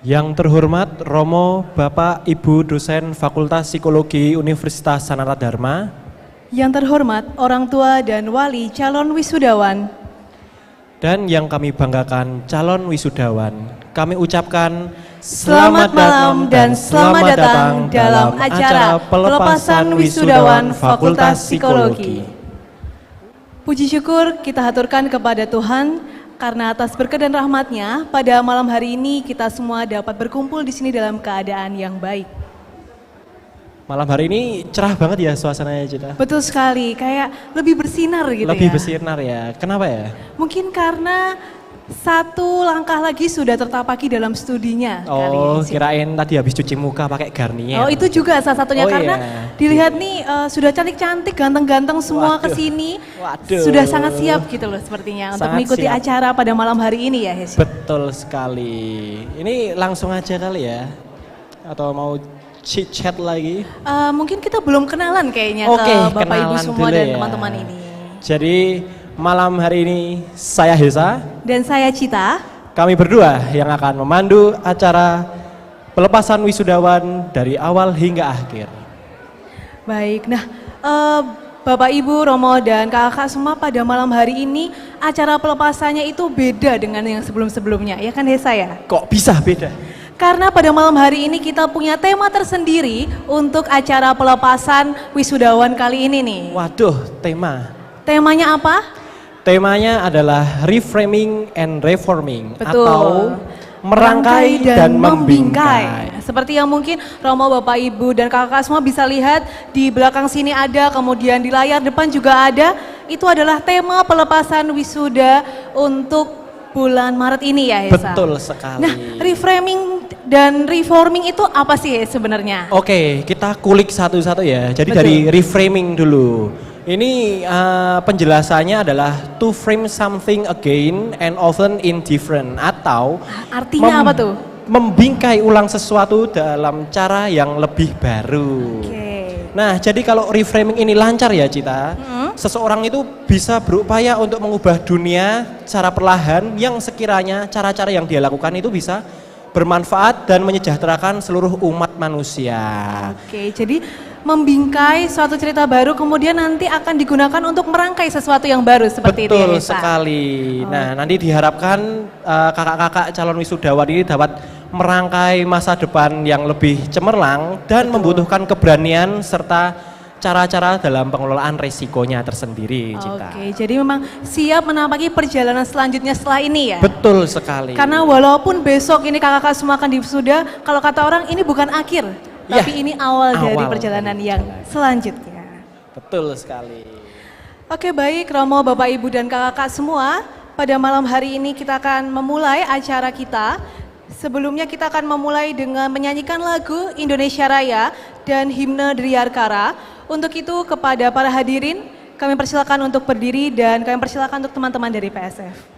Yang terhormat Romo Bapak Ibu dosen Fakultas Psikologi Universitas Sanata Dharma. Yang terhormat orang tua dan wali calon wisudawan. Dan yang kami banggakan calon wisudawan. Kami ucapkan selamat malam dan selamat datang dalam acara pelepasan wisudawan Fakultas Psikologi. Puji syukur kita haturkan kepada Tuhan karena atas berkat dan rahmat-Nya pada malam hari ini kita semua dapat berkumpul di sini dalam keadaan yang baik. Malam hari ini cerah banget ya suasananya, Cita. Betul sekali, kayak lebih bersinar gitu Lebih ya. bersinar ya. Kenapa ya? Mungkin karena satu langkah lagi sudah tertapaki dalam studinya kali Oh, ini. kirain tadi habis cuci muka pakai Garnier. Oh, itu juga salah satunya karena dilihat nih sudah cantik-cantik, ganteng-ganteng semua kesini. Sudah sangat siap gitu loh sepertinya untuk mengikuti acara pada malam hari ini ya, Hesi. Betul sekali. Ini langsung aja kali ya? Atau mau chit-chat lagi? Mungkin kita belum kenalan kayaknya Oke, ke Bapak Ibu semua dan ya. teman-teman ini. Jadi malam hari ini saya Hesa dan saya Cita. Kami berdua yang akan memandu acara pelepasan wisudawan dari awal hingga akhir. Baik, nah Bapak Ibu, Romo dan kakak semua pada malam hari ini acara pelepasannya itu beda dengan yang sebelum-sebelumnya, ya kan Hesa ya? Kok bisa beda? Karena pada malam hari ini kita punya tema tersendiri untuk acara pelepasan wisudawan kali ini nih. Waduh, tema. Temanya apa? Temanya adalah reframing and reforming. Betul. Atau merangkai dan membingkai. Seperti yang mungkin Romo, Bapak, Ibu, dan kakak semua bisa lihat di belakang sini ada, kemudian di layar depan juga ada. Itu adalah tema pelepasan wisuda untuk bulan Maret ini ya, Hesa. Betul sekali. Nah, reframing dan reforming itu apa sih sebenarnya? Oke, kita kulik satu-satu ya. Jadi dari reframing dulu. Ini penjelasannya adalah to frame something again and often in different, atau artinya apa tuh? Membingkai ulang sesuatu dalam cara yang lebih baru. Nah, jadi kalau reframing ini lancar ya, Cita, seseorang itu bisa berupaya untuk mengubah dunia secara perlahan yang sekiranya cara-cara yang dia lakukan itu bisa bermanfaat dan menyejahterakan seluruh umat manusia. Oke, jadi membingkai suatu cerita baru kemudian nanti akan digunakan untuk merangkai sesuatu yang baru seperti itu ya, Betul sekali. Nah, nanti diharapkan kakak-kakak calon wisudawan ini dapat merangkai masa depan yang lebih cemerlang dan membutuhkan keberanian serta cara-cara dalam pengelolaan resikonya tersendiri, Cita. Oke, jadi memang siap menapaki perjalanan selanjutnya setelah ini ya? Betul sekali. Karena walaupun besok ini kakak-kakak semua akan diwisuda, kalau kata orang ini bukan akhir, tapi ini awal dari perjalanan yang selanjutnya. Betul sekali. Oke, baik Romo, Bapak, Ibu, dan kakak-kakak semua, pada malam hari ini kita akan memulai acara kita. Sebelumnya kita akan memulai dengan menyanyikan lagu Indonesia Raya dan himne Dirgantara. Untuk itu kepada para hadirin kami persilakan untuk berdiri dan kami persilakan untuk teman-teman dari PSF.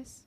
Tes.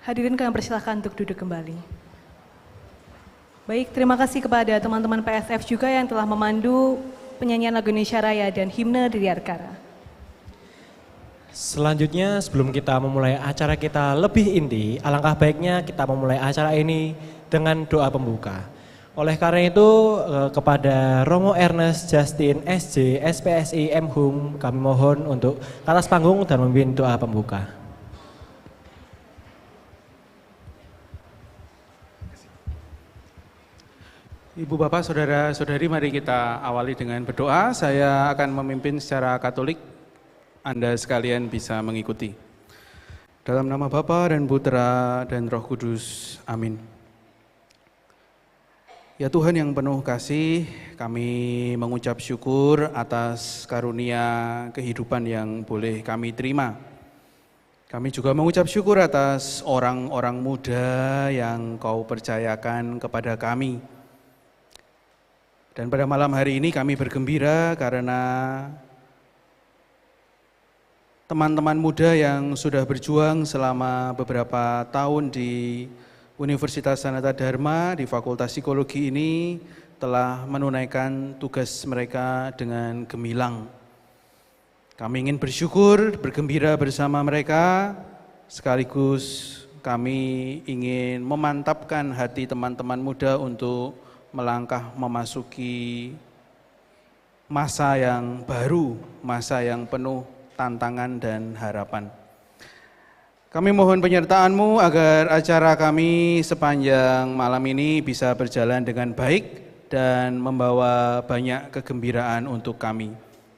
Hadirin kami persilahkan untuk duduk kembali. Baik, terima kasih kepada teman-teman PSF juga yang telah memandu penyanyian lagu Indonesia Raya dan himne Dirgantara. Selanjutnya sebelum kita memulai acara kita lebih inti, alangkah baiknya kita memulai acara ini dengan doa pembuka. Oleh karena itu kepada Romo Ernest Justin SJ SPSI M Hum kami mohon untuk ke atas panggung dan memimpin doa pembuka. Ibu Bapak, Saudara-saudari, mari kita awali dengan berdoa. Saya akan memimpin secara Katolik, Anda sekalian bisa mengikuti. Dalam nama Bapa dan Putra dan Roh Kudus, amin. Ya Tuhan yang penuh kasih, kami mengucap syukur atas karunia kehidupan yang boleh kami terima. Kami juga mengucap syukur atas orang-orang muda yang Kau percayakan kepada kami. Dan pada malam hari ini kami bergembira karena teman-teman muda yang sudah berjuang selama beberapa tahun di Universitas Sanata Dharma di Fakultas Psikologi ini telah menunaikan tugas mereka dengan gemilang. Kami ingin bersyukur, bergembira bersama mereka, sekaligus kami ingin memantapkan hati teman-teman muda untuk melangkah memasuki masa yang baru, masa yang penuh tantangan dan harapan. Kami mohon penyertaan-Mu agar acara kami sepanjang malam ini bisa berjalan dengan baik dan membawa banyak kegembiraan untuk kami.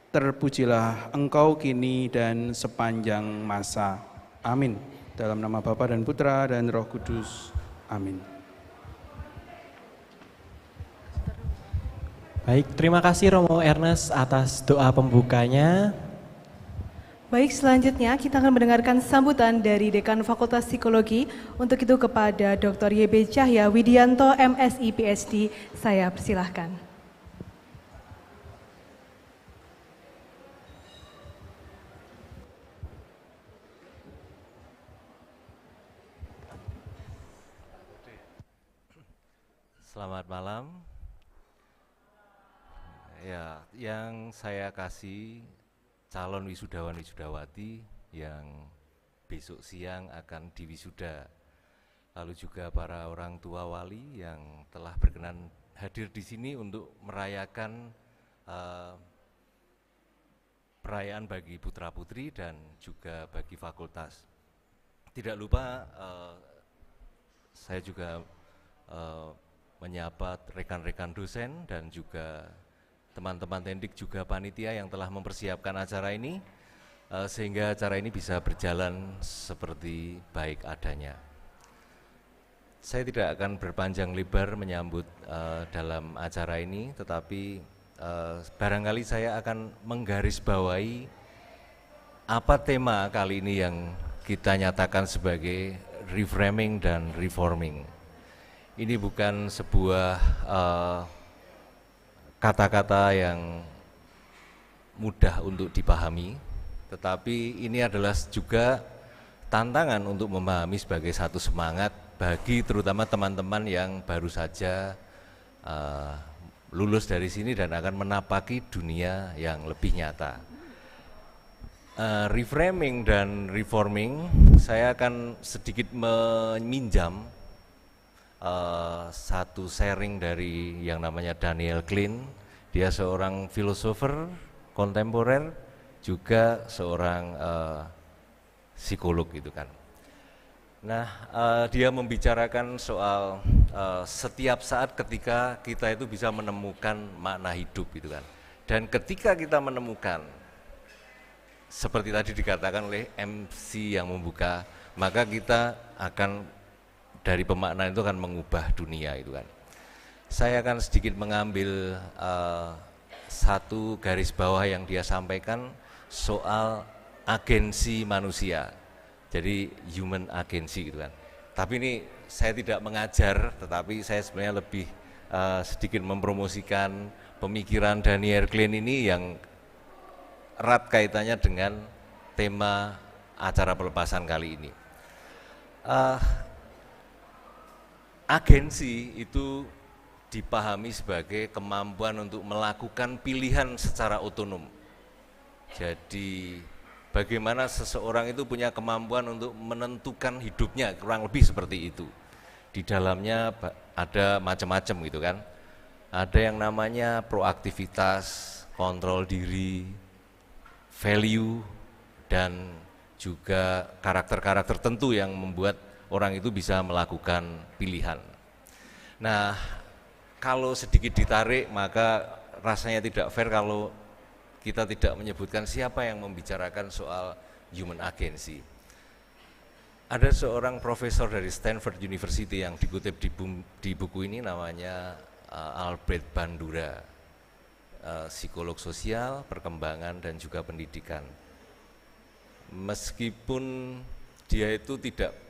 Terpujilah Engkau kini dan sepanjang masa. Amin. Dalam nama Bapa dan Putra dan Roh Kudus. Amin. Baik, terima kasih Romo Ernest atas doa pembukanya. Baik, selanjutnya kita akan mendengarkan sambutan dari Dekan Fakultas Psikologi. Untuk itu kepada Dr. YB Cahya Widianto, MSI PhD, saya persilahkan. Selamat malam. Ya, yang saya kasih calon wisudawan wisudawati yang besok siang akan diwisuda. Lalu juga para orang tua wali yang telah berkenan hadir di sini untuk merayakan perayaan bagi putra-putri dan juga bagi fakultas. Tidak lupa saya juga menyapa rekan-rekan dosen dan juga teman-teman tendik juga panitia yang telah mempersiapkan acara ini sehingga acara ini bisa berjalan seperti baik adanya. Saya tidak akan berpanjang lebar menyambut dalam acara ini, tetapi barangkali saya akan menggarisbawahi apa tema kali ini yang kita nyatakan sebagai reframing dan reforming. Ini bukan sebuah kata-kata yang mudah untuk dipahami, tetapi ini adalah juga tantangan untuk memahami sebagai satu semangat bagi terutama teman-teman yang baru saja lulus dari sini dan akan menapaki dunia yang lebih nyata. Reframing dan reforming, saya akan sedikit meminjam satu sharing dari yang namanya Daniel Klein. Dia seorang filosofer kontemporer, juga seorang psikolog gitu kan. Nah, dia membicarakan soal setiap saat ketika kita itu bisa menemukan makna hidup gitu kan. Dan ketika kita menemukan, seperti tadi dikatakan oleh MC yang membuka, maka kita akan dari pemaknaan itu akan mengubah dunia itu kan. Saya akan sedikit mengambil satu garis bawah yang dia sampaikan soal agensi manusia. Jadi human agency gitu kan. Tapi ini saya tidak mengajar, tetapi saya sebenarnya lebih sedikit mempromosikan pemikiran Daniel Klein ini yang erat kaitannya dengan tema acara pelepasan kali ini. Agensi itu dipahami sebagai kemampuan untuk melakukan pilihan secara otonom. Jadi bagaimana seseorang itu punya kemampuan untuk menentukan hidupnya, kurang lebih seperti itu. Di dalamnya ada macam-macam gitu kan. Ada yang namanya proaktivitas, kontrol diri, value, dan juga karakter-karakter tertentu yang membuat orang itu bisa melakukan pilihan. Nah, kalau sedikit ditarik maka rasanya tidak fair kalau kita tidak menyebutkan siapa yang membicarakan soal human agency. Ada seorang profesor dari Stanford University yang dikutip di buku ini namanya Albert Bandura, psikolog sosial, perkembangan dan juga pendidikan. Meskipun dia itu tidak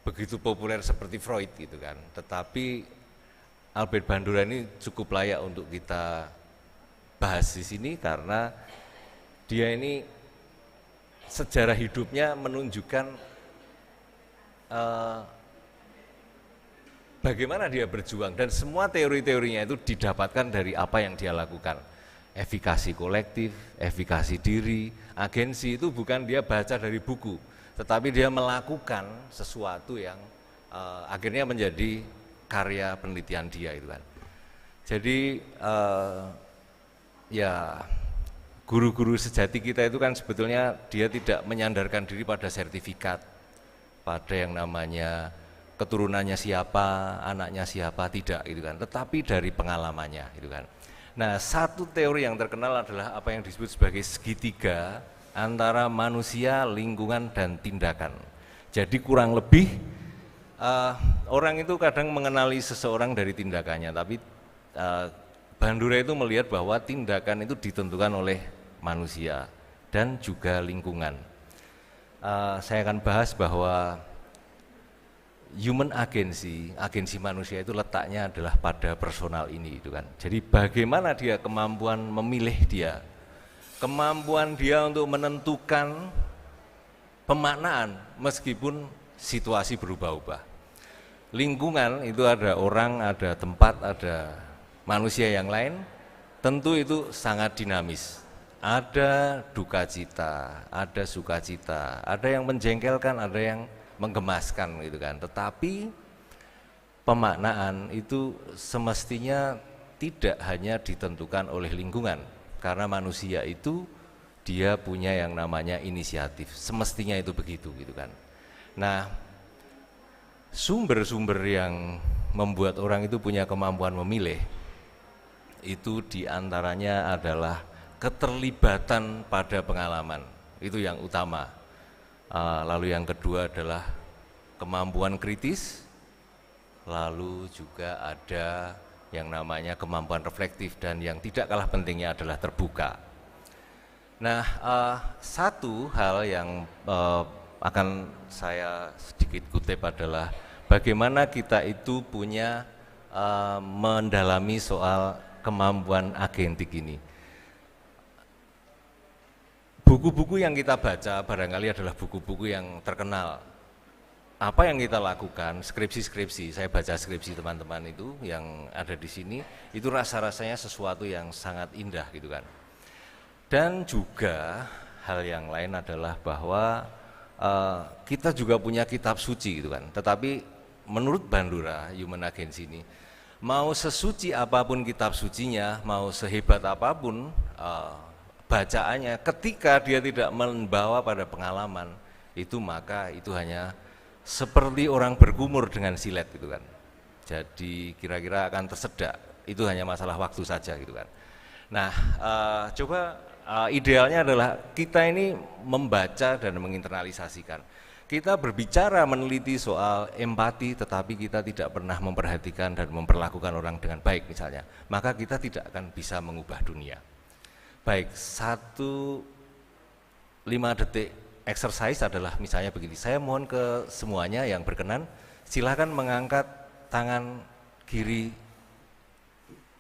begitu populer seperti Freud gitu kan, tetapi Albert Bandura ini cukup layak untuk kita bahas di sini karena dia ini sejarah hidupnya menunjukkan bagaimana dia berjuang dan semua teori-teorinya itu didapatkan dari apa yang dia lakukan. Efikasi kolektif, efikasi diri, agensi itu bukan dia baca dari buku, tetapi dia melakukan sesuatu yang akhirnya menjadi karya penelitian dia itu kan. Jadi ya guru-guru sejati kita itu kan sebetulnya dia tidak menyandarkan diri pada sertifikat, pada yang namanya keturunannya siapa, anaknya siapa, tidak gitu kan, tetapi dari pengalamannya gitu kan. Nah, satu teori yang terkenal adalah apa yang disebut sebagai segitiga antara manusia, lingkungan, dan tindakan. Jadi kurang lebih orang itu kadang mengenali seseorang dari tindakannya, tapi Bandura itu melihat bahwa tindakan itu ditentukan oleh manusia dan juga lingkungan. Saya akan bahas bahwa human agency, agensi manusia itu letaknya adalah pada personal ini itu kan. Jadi bagaimana dia kemampuan memilih dia, kemampuan dia untuk menentukan pemaknaan meskipun situasi berubah-ubah. lingkungan itu ada orang, ada tempat, ada manusia yang lain, tentu itu sangat dinamis. Ada duka cita, ada sukacita, ada yang menjengkelkan, ada yang menggemaskan gitu kan. Tetapi pemaknaan itu semestinya tidak hanya ditentukan oleh lingkungan, karena manusia itu dia punya yang namanya inisiatif. Semestinya itu begitu gitu kan. Nah, sumber-sumber yang membuat orang itu punya kemampuan memilih itu diantaranya adalah keterlibatan pada pengalaman, itu yang utama. Lalu yang kedua adalah kemampuan kritis, lalu juga ada yang namanya kemampuan reflektif, dan yang tidak kalah pentingnya adalah terbuka. Nah, satu hal yang akan saya sedikit kutip adalah bagaimana kita itu punya mendalami soal kemampuan agentik ini. Buku-buku yang kita baca barangkali adalah buku-buku yang terkenal. Apa yang kita lakukan, skripsi-skripsi, saya baca skripsi teman-teman itu yang ada di sini, itu rasa-rasanya sesuatu yang sangat indah gitu kan. Dan juga hal yang lain adalah bahwa kita juga punya kitab suci gitu kan. Tetapi menurut Bandura Human Agency ini, mau sesuci apapun kitab sucinya, mau sehebat apapun bacaannya, ketika dia tidak membawa pada pengalaman itu, maka itu hanya seperti orang berkumur dengan silet gitu kan. Jadi kira-kira akan tersedak, itu hanya masalah waktu saja gitu kan. Nah, coba idealnya adalah kita ini membaca dan menginternalisasikan. Kita berbicara meneliti soal empati, tetapi kita tidak pernah memperhatikan dan memperlakukan orang dengan baik misalnya, maka kita tidak akan bisa mengubah dunia. Baik, 5 detik exercise adalah misalnya begini, saya mohon ke semuanya yang berkenan, silakan mengangkat tangan kiri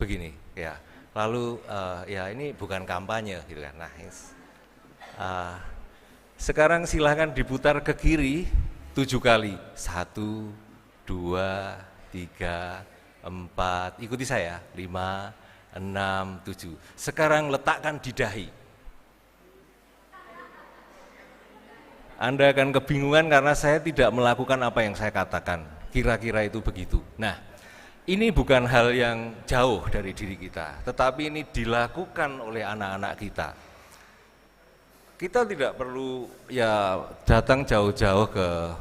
begini ya. Lalu ya ini bukan kampanye gitu kan. Nah, sekarang silahkan diputar ke kiri 7 kali. 1, 2, 3, 4. Ikuti saya. 5, 6, 7. Sekarang letakkan di dahi. Anda akan kebingungan karena saya tidak melakukan apa yang saya katakan. Kira-kira itu begitu. Nah, ini bukan hal yang jauh dari diri kita, tetapi ini dilakukan oleh anak-anak kita. Kita tidak perlu ya datang jauh-jauh ke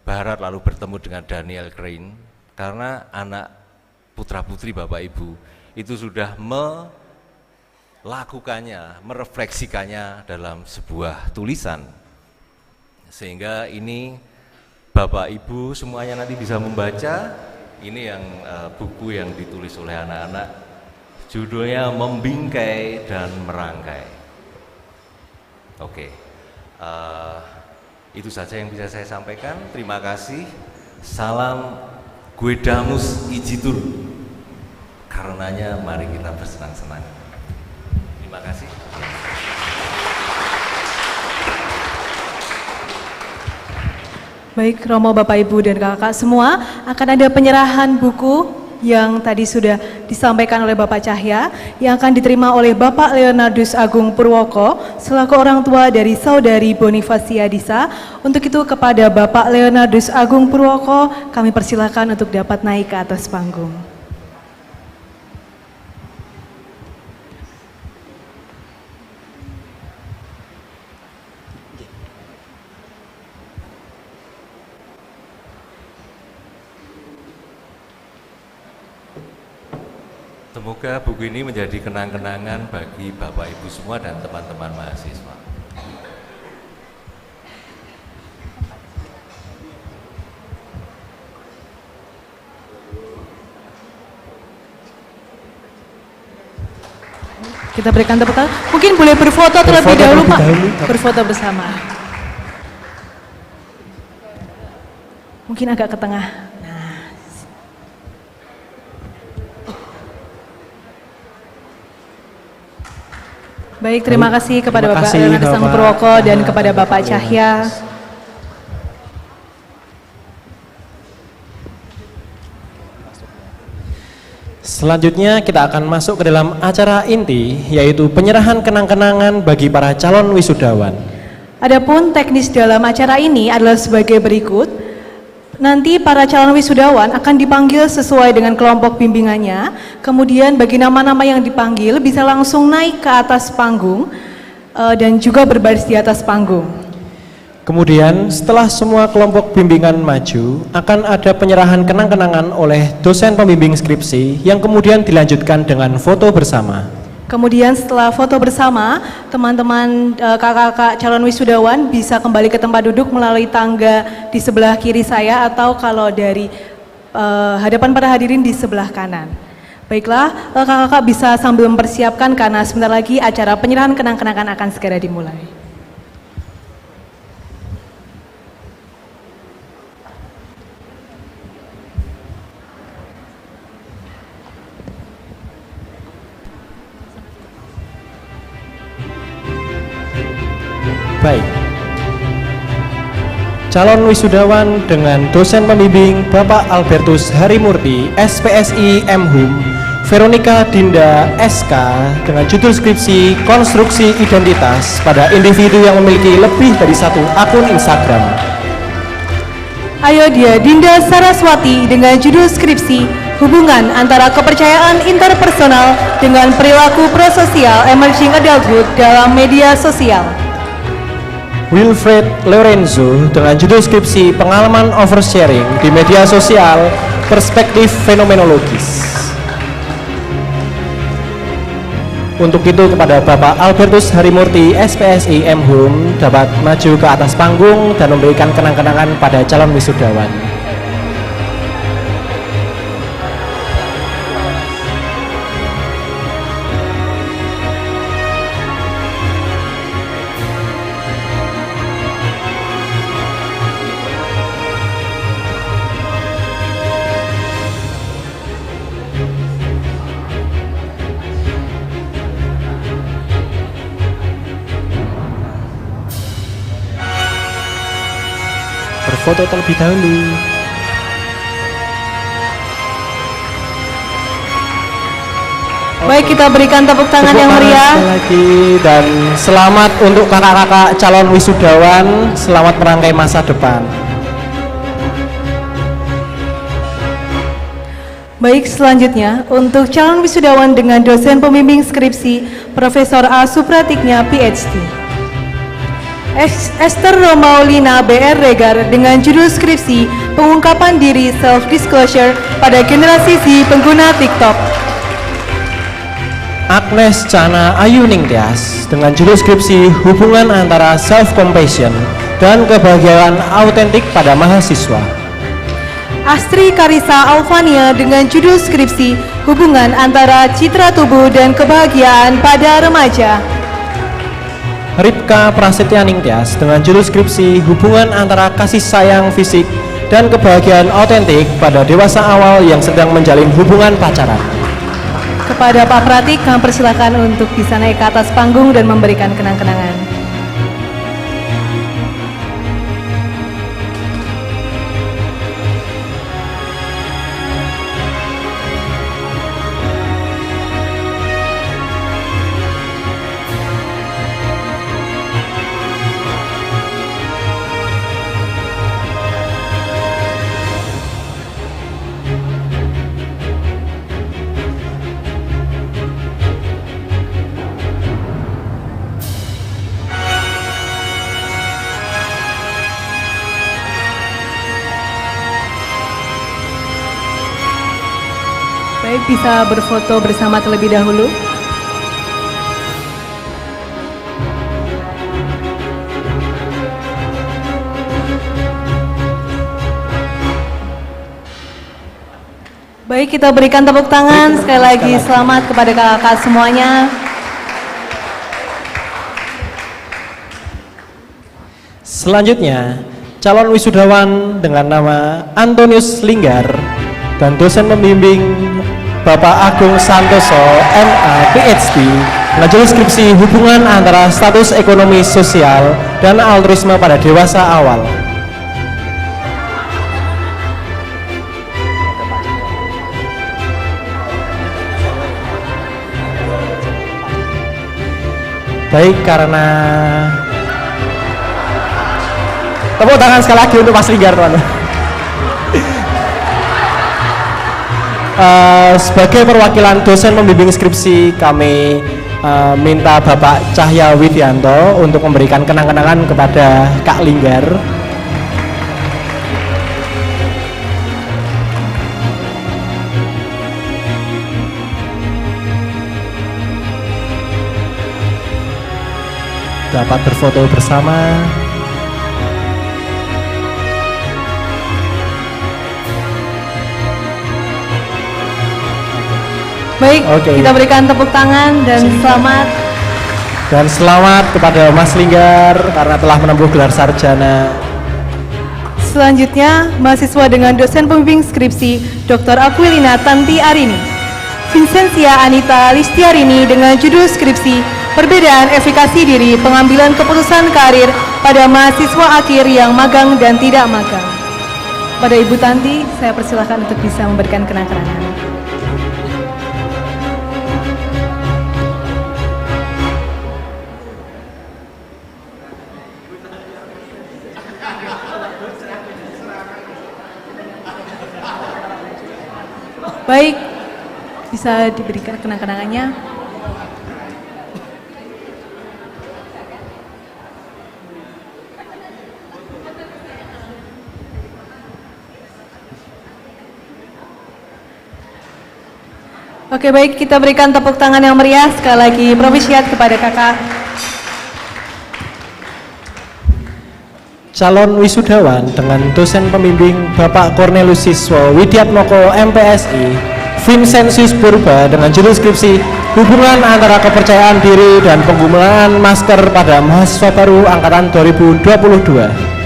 barat lalu bertemu dengan Daniel Klein, karena anak putra-putri Bapak Ibu itu sudah melakukannya, merefleksikannya dalam sebuah tulisan. Sehingga ini Bapak Ibu semuanya nanti bisa membaca. Ini yang buku yang ditulis oleh anak-anak, judulnya Membingkai dan Merangkai. Oke, itu saja yang bisa saya sampaikan. Terima kasih. Salam Guedamus Ijitur. Karenanya mari kita bersenang-senang. Terima kasih. Baik, Romo, Bapak, Ibu, dan kakak semua, akan ada penyerahan buku yang tadi sudah disampaikan oleh Bapak Cahya, yang akan diterima oleh Bapak Leonardus Agung Purwoko, selaku orang tua dari Saudari Bonifasia Disa. Untuk itu kepada Bapak Leonardus Agung Purwoko, kami persilakan untuk dapat naik ke atas panggung. Semoga buku ini menjadi kenang-kenangan bagi Bapak Ibu semua dan teman-teman mahasiswa. Kita berikan tepuk tangan. Mungkin boleh berfoto terlebih dahulu, Pak. Berfoto bersama. Mungkin agak ke tengah. Baik, terima kasih kepada Bapak Leonardus Agung Purwoko dan kepada Bapak Cahya. Selanjutnya kita akan masuk ke dalam acara inti, yaitu penyerahan kenang-kenangan bagi para calon wisudawan. Adapun teknis dalam acara ini adalah sebagai berikut. Nanti para calon wisudawan akan dipanggil sesuai dengan kelompok bimbingannya. Kemudian bagi nama-nama yang dipanggil bisa langsung naik ke atas panggung dan juga berbaris di atas panggung. Kemudian setelah semua kelompok bimbingan maju, akan ada penyerahan kenang-kenangan oleh dosen pembimbing skripsi yang kemudian dilanjutkan dengan foto bersama. Kemudian setelah foto bersama, teman-teman kakak-kakak calon wisudawan bisa kembali ke tempat duduk melalui tangga di sebelah kiri saya atau kalau dari hadapan para hadirin di sebelah kanan. Baiklah, kakak-kakak bisa sambil mempersiapkan karena sebentar lagi acara penyerahan kenang-kenangan akan segera dimulai. Baik, calon wisudawan dengan dosen pembimbing Bapak Albertus Harimurti, SPSI MHUM, Veronica Dinda, SK, dengan judul skripsi Konstruksi Identitas pada individu yang memiliki lebih dari satu akun Instagram. Ayo dia Dinda Saraswati dengan judul skripsi Hubungan antara kepercayaan interpersonal dengan perilaku prososial emerging adulthood dalam media sosial. Wilfred Lorenzo dengan judul skripsi Pengalaman Oversharing di Media Sosial, Perspektif Fenomenologis. Untuk itu kepada Bapak Albertus Harimurti, SPSI MHUM, dapat maju ke atas panggung dan memberikan kenang-kenangan pada calon wisudawan. Berfoto terlebih dahulu. Baik, kita berikan tepuk tangan yang meriah. Sekali lagi dan selamat untuk kakak-kakak calon wisudawan, selamat merangkai masa depan. Baik, selanjutnya untuk calon wisudawan dengan dosen pembimbing skripsi Profesor A. Supratiknya PhD. Esther Romaulina BR Regar dengan judul skripsi Pengungkapan Diri Self-Disclosure pada Generasi Z Pengguna TikTok. Agnes Chana Ayu Ningtyas dengan judul skripsi Hubungan antara Self-Compassion dan Kebahagiaan Autentik pada Mahasiswa. Astri Karisa Alvania dengan judul skripsi Hubungan antara Citra Tubuh dan Kebahagiaan pada Remaja. Ripka Prasetya Ningtyas dengan judul skripsi Hubungan antara Kasih Sayang Fisik dan Kebahagiaan Autentik pada Dewasa Awal yang sedang menjalin hubungan pacaran. Kepada Pak Pratik, kami persilakan untuk bisa naik ke atas panggung dan memberikan kenang-kenangan. Baik, bisa berfoto bersama terlebih dahulu. Baik, kita berikan tepuk tangan sekali lagi. Selamat kepada kakak-kakak semuanya. Selanjutnya, calon wisudawan dengan nama Antonius Linggar dan dosen pembimbing Bapak Agung Santoso, MA, PhD, mengajar skripsi Hubungan antara Status Ekonomi Sosial dan Altruisme pada Dewasa Awal. Baik, karena tepuk tangan sekali lagi untuk Mas Linggar, teman. Sebagai perwakilan dosen pembimbing skripsi, kami minta Bapak Cahya Widyanto untuk memberikan kenang-kenangan kepada Kak Linggar. Dapat berfoto bersama. Baik, Oke. kita berikan tepuk tangan dan selamat. Dan selamat kepada Mas Linggar karena telah menempuh gelar sarjana. Selanjutnya, mahasiswa dengan dosen pembimbing skripsi Dr. Aquilina Tanti Arini, Vincentia Anita Listiarini dengan judul skripsi Perbedaan Efikasi Diri Pengambilan Keputusan Karir pada Mahasiswa Akhir yang Magang dan Tidak Magang. Pada Ibu Tanti, saya persilahkan untuk bisa memberikan kenang-kenangan. Baik, bisa diberikan kenang-kenangannya. Oke, baik, kita berikan tepuk tangan yang meriah sekali lagi propisiat kepada kakak. Calon wisudawan dengan dosen pembimbing Bapak Cornelius Siswo Widyatmoko MPSI Vincentius Purba dengan judul skripsi Hubungan antara kepercayaan diri dan penggunaan masker pada mahasiswa baru angkatan 2022.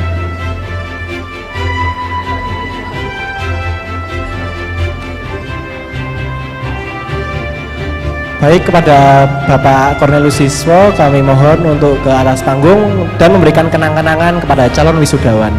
Baik, kepada Bapak Cornelius Siswo kami mohon untuk ke atas panggung dan memberikan kenang-kenangan kepada calon wisudawan.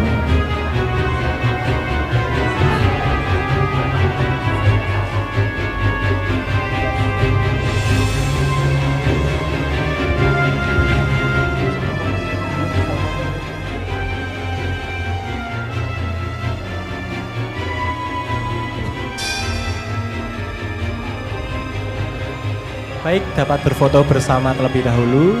Baik, dapat berfoto bersama terlebih dahulu.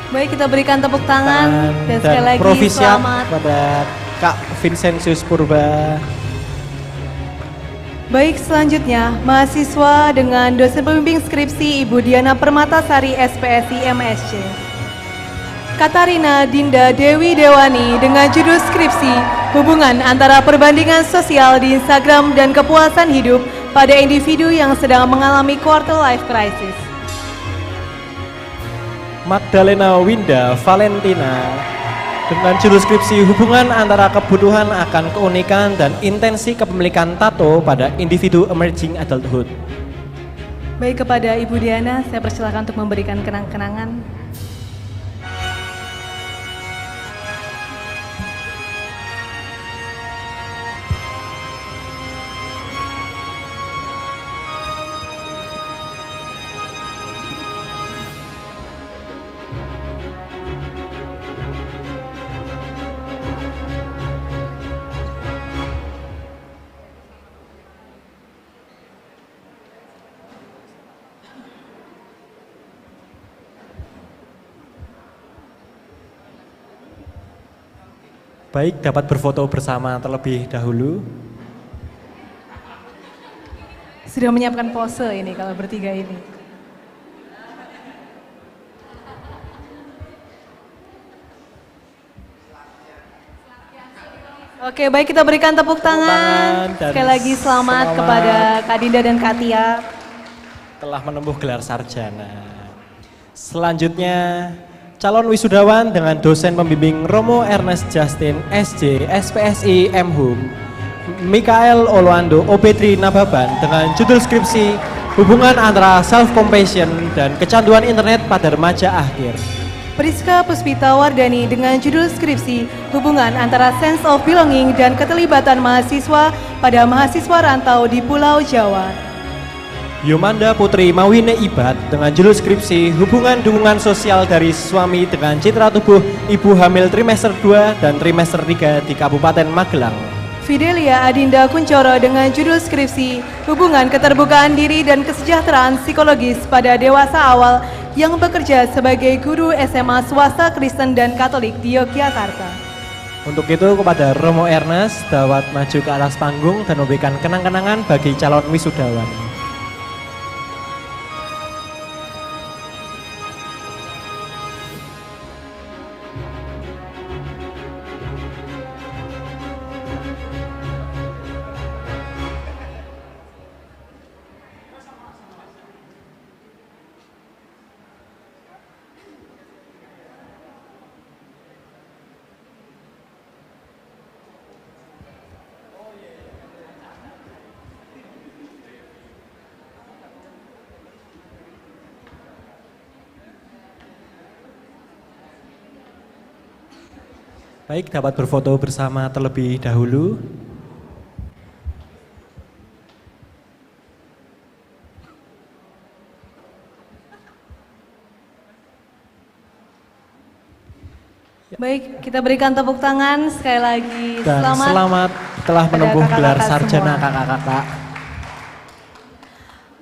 Baik, kita berikan tepuk tangan dan sekali lagi propisiat selamat. kepada Kak Vincentius Purba. Baik, selanjutnya mahasiswa dengan dosen pembimbing skripsi Ibu Diana Permatasari SPSI MSc. Katarina Dinda Dewi Dewani dengan judul skripsi Hubungan antara perbandingan sosial di Instagram dan kepuasan hidup pada individu yang sedang mengalami quarter life crisis. Magdalena Winda Valentina dengan judul skripsi Hubungan antara kebutuhan akan keunikan dan intensi kepemilikan tato pada individu emerging adulthood. Baik, kepada Ibu Diana saya persilakan untuk memberikan kenang-kenangan. Baik, dapat berfoto bersama terlebih dahulu. Sudah menyiapkan pose ini kalau bertiga ini. Oke, baik, kita berikan tepuk tangan. dan Sekali lagi selamat kepada Kak Dinda dan Kak Tia. Telah menempuh gelar sarjana. Selanjutnya, calon wisudawan dengan dosen pembimbing Romo Ernest Justin SJ SPSI MHUM Mikael Oloando OB3 Nababan dengan judul skripsi Hubungan antara self compassion dan kecanduan internet pada remaja akhir. Priska Puspita Wardani dengan judul skripsi Hubungan antara Sense of Belonging dan Keterlibatan Mahasiswa pada Mahasiswa Rantau di Pulau Jawa. Yomanda Putri Mawine Ibad dengan judul skripsi Hubungan Dukungan Sosial dari Suami dengan Citra Tubuh Ibu Hamil Trimester 2 dan Trimester 3 di Kabupaten Magelang. Fidelia Adinda Kuncoro dengan judul skripsi Hubungan Keterbukaan Diri dan Kesejahteraan Psikologis pada Dewasa Awal yang bekerja sebagai guru SMA swasta Kristen dan Katolik di Yogyakarta. Untuk itu kepada Romo Ernest dapat maju ke atas panggung dan memberikan kenang-kenangan bagi calon wisudawan. Baik, dapat berfoto bersama terlebih dahulu. Baik, kita berikan tepuk tangan sekali lagi. Dan selamat telah menempuh gelar sarjana kakak-kakak.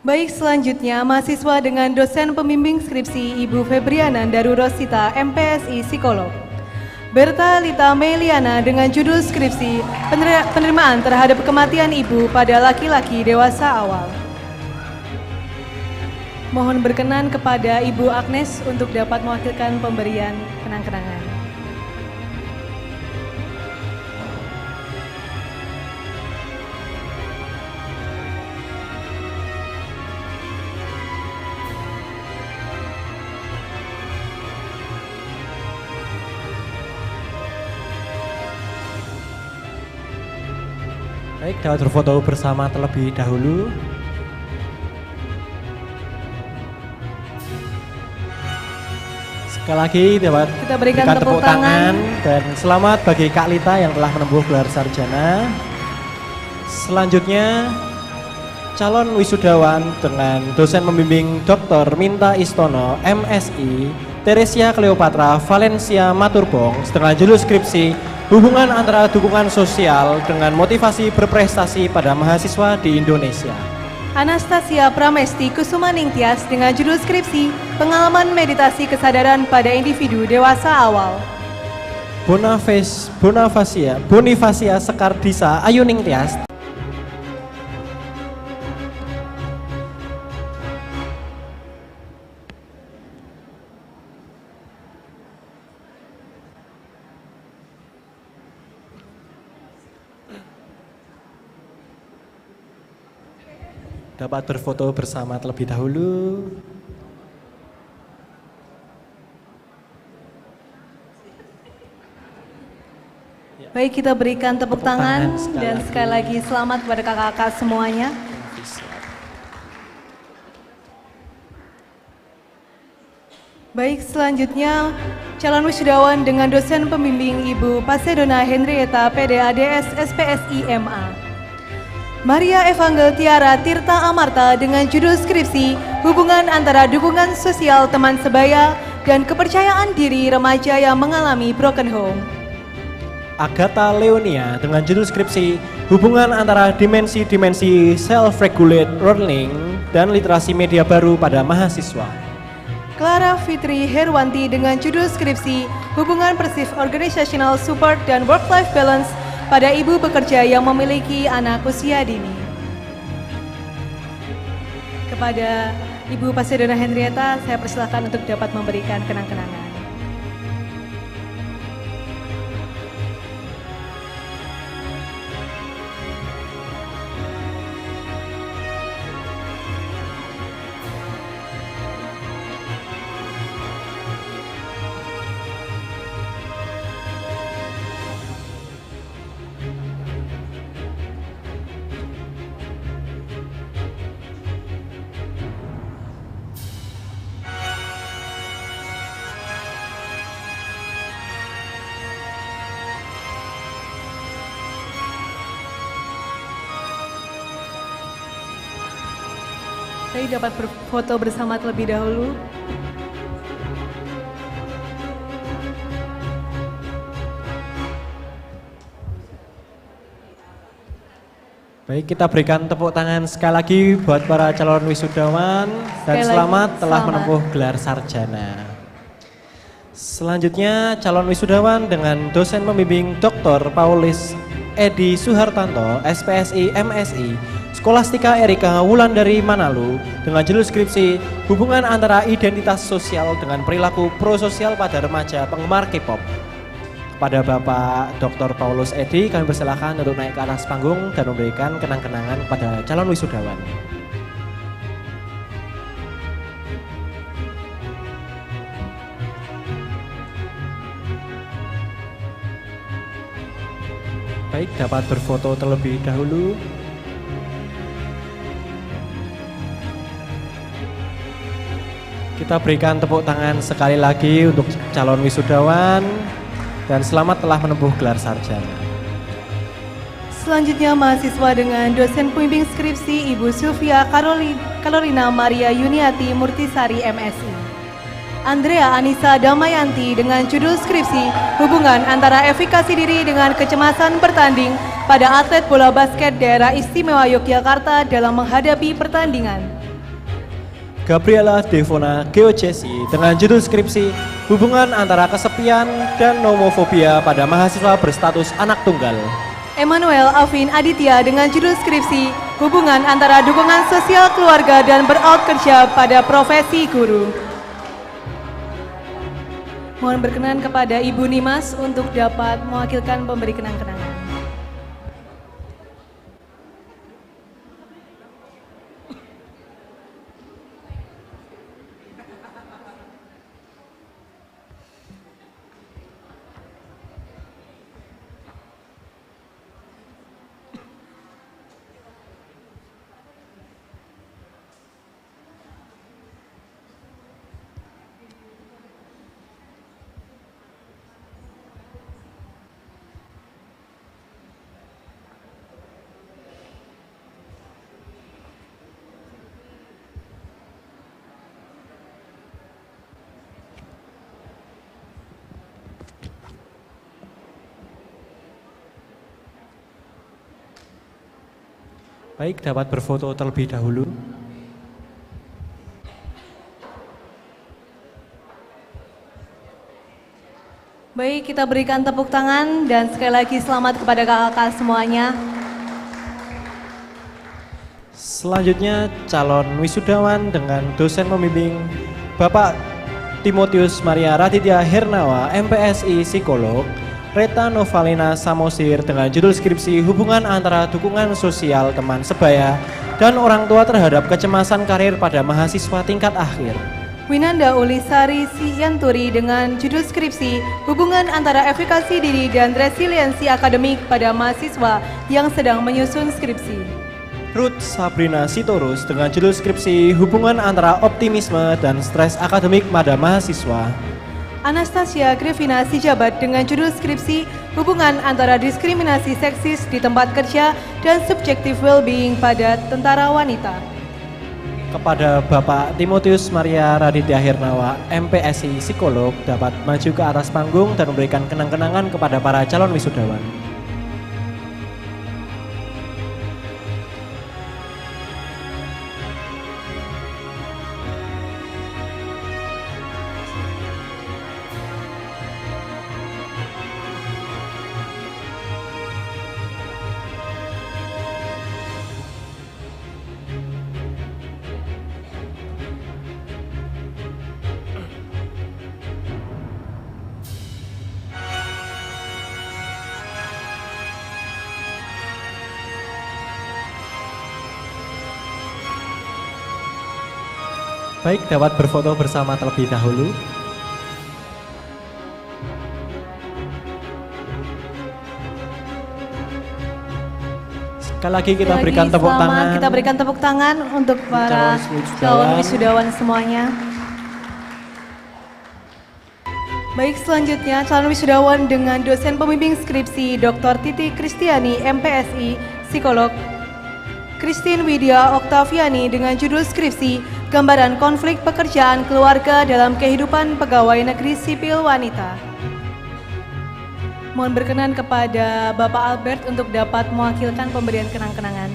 Baik, selanjutnya mahasiswa dengan dosen pembimbing skripsi Ibu Febriana Daru Rosita, MPSI Psikolog. Berta Lita Meliana dengan judul skripsi Penerimaan terhadap kematian ibu pada laki-laki dewasa awal. Mohon berkenan kepada Ibu Agnes untuk dapat mewakilkan pemberian kenang-kenangan. Baik, dapat berfoto bersama terlebih dahulu. Sekali lagi dapat kita berikan tepuk tangan dan selamat bagi Kak Lita yang telah menempuh gelar sarjana. Selanjutnya calon wisudawan dengan dosen pembimbing Dr. Minta Istono, MSI, Teresia Cleopatra Valencia Maturbong dengan judul skripsi Hubungan antara dukungan sosial dengan motivasi berprestasi pada mahasiswa di Indonesia. Anastasia Pramesti Kusumaning Tias dengan judul skripsi Pengalaman Meditasi Kesadaran pada Individu Dewasa Awal. Bonifasia Sekardisa Ayuning Tias dapat berfoto bersama terlebih dahulu. Baik, kita berikan tepuk tangan dan sekali lagi selamat kepada kakak-kakak semuanya. Baik, selanjutnya calon wisudawan dengan dosen pembimbing Ibu Pasedona Henrietta PDADS SPSI MA. Maria Evangel Tiara Tirta Amarta dengan judul skripsi Hubungan antara dukungan sosial teman sebaya dan kepercayaan diri remaja yang mengalami broken home. Agatha Leonia dengan judul skripsi Hubungan antara dimensi-dimensi self-regulate learning dan literasi media baru pada mahasiswa. Clara Fitri Herwanti dengan judul skripsi Hubungan Persif Organizational Support dan Work-Life Balance pada ibu bekerja yang memiliki anak usia dini. Kepada Ibu Pasedona Henrietta, saya persilahkan untuk dapat memberikan kenang-kenangan. Baik, dapat berfoto bersama terlebih dahulu. Baik, kita berikan tepuk tangan sekali lagi buat para calon wisudawan dan Sekali selamat lagi, telah selamat. menempuh gelar sarjana. Selanjutnya calon wisudawan dengan dosen pembimbing Dr. Paulus Edi Suhartanto, SPSI MSI, Skolastika Erika Wulandari Manalu dengan judul skripsi Hubungan Antara Identitas Sosial dengan Perilaku Prososial pada Remaja Penggemar K-pop. Kepada Bapak Dr. Paulus Edi, kami persilahkan untuk naik ke atas panggung dan memberikan kenang-kenangan kepada calon wisudawan. Baik, dapat berfoto terlebih dahulu. Kita berikan tepuk tangan sekali lagi untuk calon wisudawan dan selamat telah menempuh gelar sarjana. Selanjutnya mahasiswa dengan dosen pembimbing skripsi Ibu Sylvia Karolina Maria Yuniati Murtisari MSI. Andrea Anissa Damayanti dengan judul skripsi Hubungan Antara Efikasi Diri dengan Kecemasan Bertanding pada Atlet Bola Basket Daerah Istimewa Yogyakarta dalam menghadapi pertandingan. Gabriela Devona Geojesi dengan judul skripsi Hubungan Antara Kesepian dan Nomofobia pada Mahasiswa Berstatus Anak Tunggal. Emmanuel Alvin Aditya dengan judul skripsi Hubungan Antara Dukungan Sosial Keluarga dan Burnout Kerja pada Profesi Guru. Mohon berkenan kepada Ibu Nimas untuk dapat mewakilkan pemberi kenang-kenangan. Baik, dapat berfoto terlebih dahulu. Baik, kita berikan tepuk tangan dan sekali lagi selamat kepada kakak-kakak semuanya. Selanjutnya calon wisudawan dengan dosen pembimbing Bapak Timotius Maria Raditya Hernawa, MPSI Psikolog, Reta Novalina Samosir dengan judul skripsi Hubungan Antara Dukungan Sosial Teman Sebaya dan Orang Tua Terhadap Kecemasan Karir pada Mahasiswa Tingkat Akhir. Winanda Ulisari Siyanturi dengan judul skripsi Hubungan Antara Efikasi Diri dan Resiliensi Akademik pada Mahasiswa yang sedang menyusun skripsi. Ruth Sabrina Sitorus dengan judul skripsi Hubungan Antara Optimisme dan Stres Akademik pada Mahasiswa. Anastasia Grevina Sijabat dengan judul skripsi Hubungan Antara Diskriminasi Seksis di Tempat Kerja dan Subjective Well-being pada Tentara Wanita. Kepada Bapak Timotius Maria Raditya Hernawa, MPSI Psikolog, dapat maju ke atas panggung dan memberikan kenang-kenangan kepada para calon wisudawan. Baik, dapat berfoto bersama terlebih dahulu. Sekali lagi kita berikan tepuk tangan. Kita berikan tepuk tangan untuk para calon wisudawan semuanya. Baik, selanjutnya calon wisudawan dengan dosen pembimbing skripsi Dr. Titi Kristiani, MPSI, Psikolog. Christine Widya Oktaviani dengan judul skripsi Gambaran Konflik Pekerjaan Keluarga dalam Kehidupan Pegawai Negeri Sipil Wanita. Mohon berkenan kepada Bapak Albert untuk dapat mewakilkan pemberian kenang-kenangan.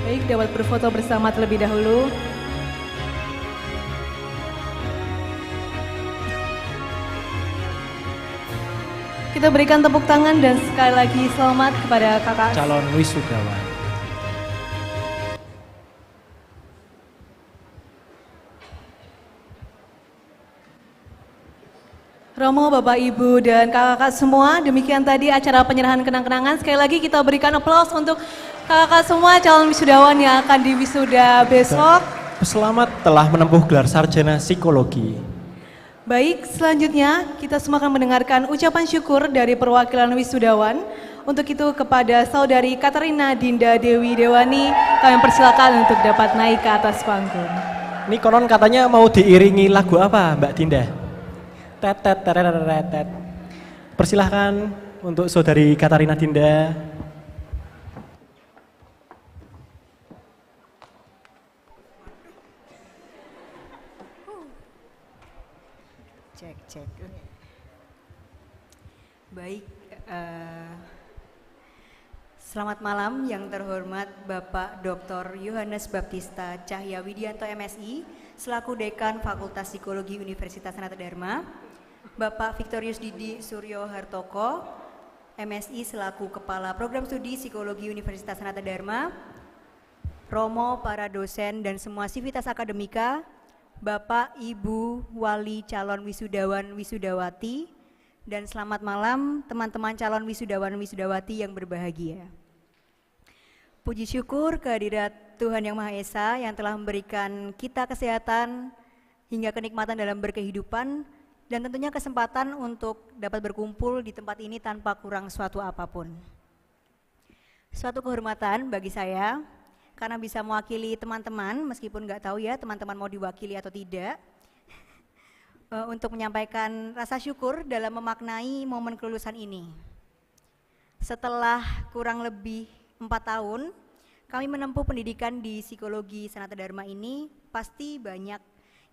Baik, dapat berfoto bersama terlebih dahulu. Kita berikan tepuk tangan dan sekali lagi selamat kepada kakak Calon wisudawan. Romo, Bapak, Ibu, dan kakak-kakak semua, demikian tadi acara penyerahan kenang-kenangan. Sekali lagi kita berikan aplaus untuk kakak-kakak semua calon wisudawan yang akan diwisuda besok. Selamat telah menempuh gelar sarjana psikologi. Baik, selanjutnya kita semua akan mendengarkan ucapan syukur dari perwakilan wisudawan. Untuk itu kepada Saudari Katarina Dinda Dewi Dewani, kami persilakan untuk dapat naik ke atas panggung. Ini konon katanya mau diiringi lagu apa, Mbak Dinda? Tet tet tet tet. Persilahkan untuk Saudari Katarina Dinda. Cek. Baik, selamat malam yang terhormat Bapak Dr. Yohanes Baptista Cahya Widianto MSI selaku Dekan Fakultas Psikologi Universitas Sanata Dharma, Bapak Victorius Didi Suryo Hartoko MSI selaku Kepala Program Studi Psikologi Universitas Sanata Dharma, Romo, para dosen dan semua sivitas akademika, Bapak, Ibu, Wali calon wisudawan wisudawati, dan selamat malam teman-teman calon wisudawan wisudawati yang berbahagia. Puji syukur kehadirat Tuhan Yang Maha Esa yang telah memberikan kita kesehatan hingga kenikmatan dalam berkehidupan dan tentunya kesempatan untuk dapat berkumpul di tempat ini tanpa kurang suatu apapun. Suatu kehormatan bagi saya karena bisa mewakili teman-teman, meskipun nggak tahu ya teman-teman mau diwakili atau tidak, untuk menyampaikan rasa syukur dalam memaknai momen kelulusan ini. Setelah kurang lebih 4 tahun, kami menempuh pendidikan di Psikologi Sanata Dharma ini, pasti banyak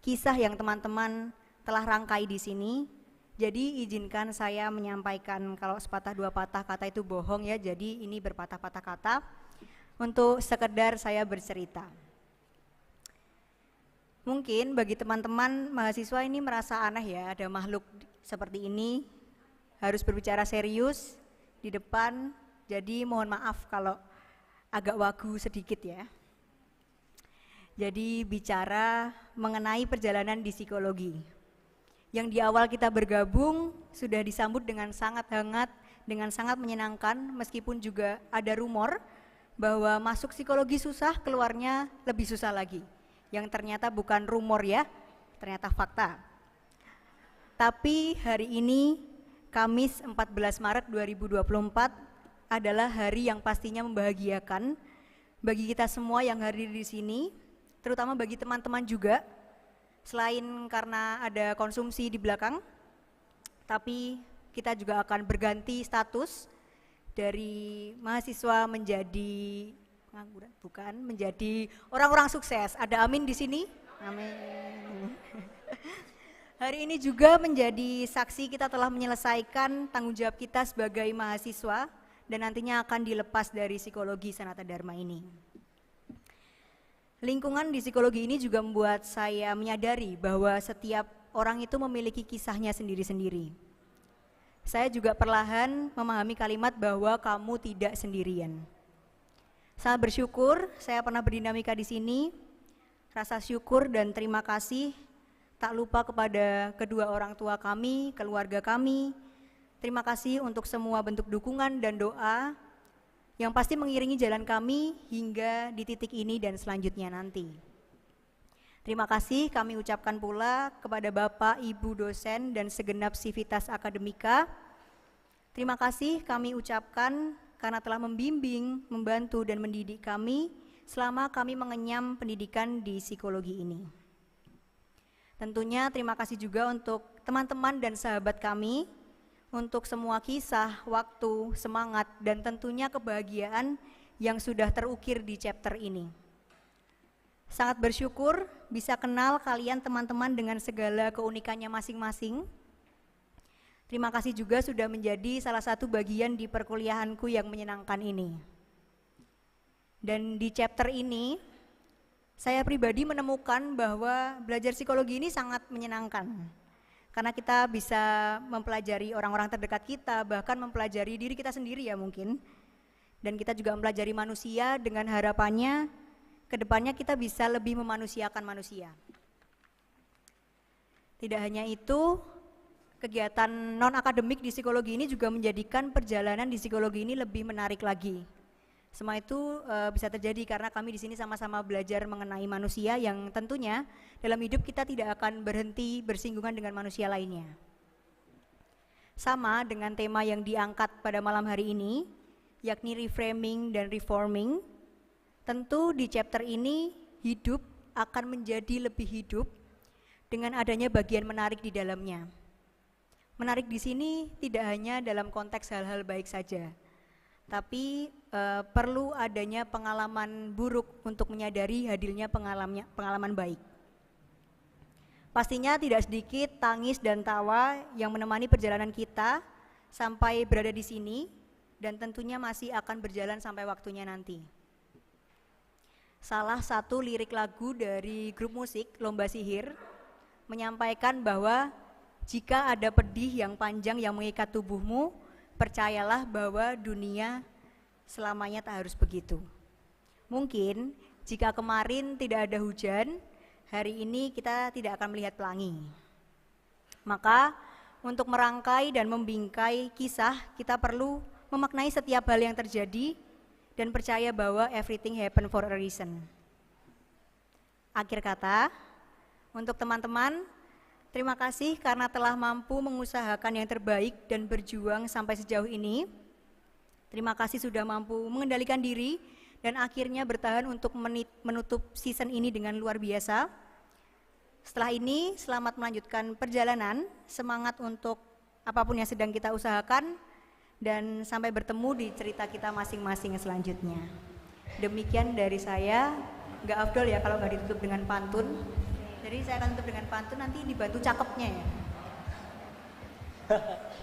kisah yang teman-teman telah rangkai di sini. Jadi izinkan saya menyampaikan, kalau sepatah dua patah kata itu bohong ya, jadi ini berpatah-patah kata. Untuk sekedar saya bercerita. Mungkin bagi teman-teman mahasiswa ini merasa aneh ya, ada makhluk seperti ini harus berbicara serius di depan, jadi mohon maaf kalau agak wagu sedikit ya. Jadi bicara mengenai perjalanan di psikologi. Yang di awal kita bergabung sudah disambut dengan sangat hangat, dengan sangat menyenangkan, meskipun juga ada rumor bahwa masuk psikologi susah, keluarnya lebih susah lagi. Yang ternyata bukan rumor ya, ternyata fakta. Tapi hari ini, Kamis 14 Maret 2024 adalah hari yang pastinya membahagiakan bagi kita semua yang hadir di sini, terutama bagi teman-teman juga. Selain karena ada konsumsi di belakang, tapi kita juga akan berganti status dari mahasiswa menjadi pengangguran, bukan, menjadi orang-orang sukses. Ada amin di sini? Amin. Hari ini juga menjadi saksi kita telah menyelesaikan tanggung jawab kita sebagai mahasiswa dan nantinya akan dilepas dari Psikologi Sanata Dharma ini. Lingkungan di psikologi ini juga membuat saya menyadari bahwa setiap orang itu memiliki kisahnya sendiri-sendiri. Saya juga perlahan memahami kalimat bahwa kamu tidak sendirian. Sangat bersyukur saya pernah berdinamika di sini. Rasa syukur dan terima kasih tak lupa kepada kedua orang tua kami, keluarga kami. Terima kasih untuk semua bentuk dukungan dan doa yang pasti mengiringi jalan kami hingga di titik ini dan selanjutnya nanti. Terima kasih kami ucapkan pula kepada Bapak, Ibu dosen dan segenap sivitas akademika. Terima kasih kami ucapkan karena telah membimbing, membantu dan mendidik kami selama kami mengenyam pendidikan di psikologi ini. Tentunya terima kasih juga untuk teman-teman dan sahabat kami, untuk semua kisah, waktu, semangat, dan tentunya kebahagiaan yang sudah terukir di chapter ini. Sangat bersyukur bisa kenal kalian teman-teman dengan segala keunikannya masing-masing. Terima kasih juga sudah menjadi salah satu bagian di perkuliahanku yang menyenangkan ini. Dan di chapter ini, saya pribadi menemukan bahwa belajar psikologi ini sangat menyenangkan. Karena kita bisa mempelajari orang-orang terdekat kita, bahkan mempelajari diri kita sendiri ya mungkin. Dan kita juga mempelajari manusia dengan harapannya kedepannya kita bisa lebih memanusiakan manusia. Tidak hanya itu, kegiatan non-akademik di psikologi ini juga menjadikan perjalanan di psikologi ini lebih menarik lagi. Semua itu bisa terjadi karena kami di sini sama-sama belajar mengenai manusia yang tentunya dalam hidup kita tidak akan berhenti bersinggungan dengan manusia lainnya. Sama dengan tema yang diangkat pada malam hari ini, yakni reframing dan reforming. Tentu di chapter ini hidup akan menjadi lebih hidup dengan adanya bagian menarik di dalamnya. Menarik di sini tidak hanya dalam konteks hal-hal baik saja, tapi perlu adanya pengalaman buruk untuk menyadari hadirnya pengalaman baik. Pastinya tidak sedikit tangis dan tawa yang menemani perjalanan kita sampai berada di sini dan tentunya masih akan berjalan sampai waktunya nanti. Salah satu lirik lagu dari grup musik Lomba Sihir menyampaikan bahwa jika ada pedih yang panjang yang mengikat tubuhmu, percayalah bahwa dunia selamanya tak harus begitu. Mungkin jika kemarin tidak ada hujan, hari ini kita tidak akan melihat pelangi. Maka untuk merangkai dan membingkai kisah, kita perlu memaknai setiap hal yang terjadi dan percaya bahwa everything happen for a reason. Akhir kata, untuk teman-teman, terima kasih karena telah mampu mengusahakan yang terbaik dan berjuang sampai sejauh ini. Terima kasih sudah mampu mengendalikan diri dan akhirnya bertahan untuk menutup season ini dengan luar biasa. Setelah ini, selamat melanjutkan perjalanan, semangat untuk apapun yang sedang kita usahakan, dan sampai bertemu di cerita kita masing-masing selanjutnya. Demikian dari saya, nggak afdol ya kalau nggak ditutup dengan pantun. Jadi saya akan tutup dengan pantun, nanti dibantu cakepnya ya.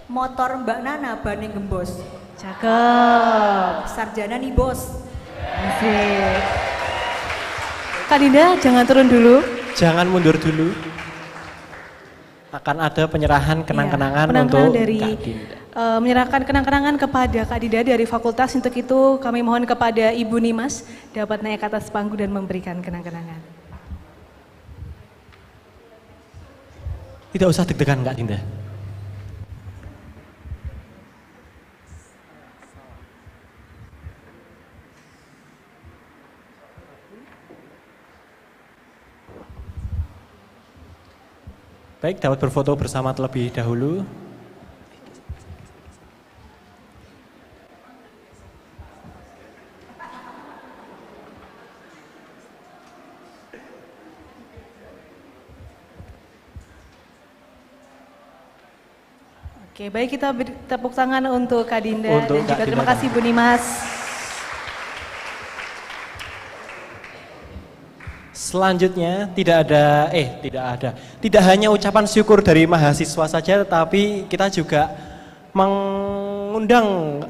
Motor Mbak Nana banding gembos. Cakep. Sarjana nih bos. Asik. Kak Dinda jangan turun dulu. Jangan mundur dulu. Akan ada penyerahan kenang-kenangan untuk dari, Kak Dinda. Menyerahkan kenang-kenangan kepada Kak Dinda dari fakultas. Untuk itu kami mohon kepada Ibu Nimas dapat naik ke atas panggung dan memberikan kenang-kenangan. Tidak usah deg-degan Kak Dinda. Baik, dapat berfoto bersama terlebih dahulu. Oke, baik, kita beri tepuk tangan untuk Kak Dinda Untuk dan juga Kak terima Dinda. kasih Bu Nimas. Selanjutnya tidak hanya ucapan syukur dari mahasiswa saja, tetapi kita juga mengundang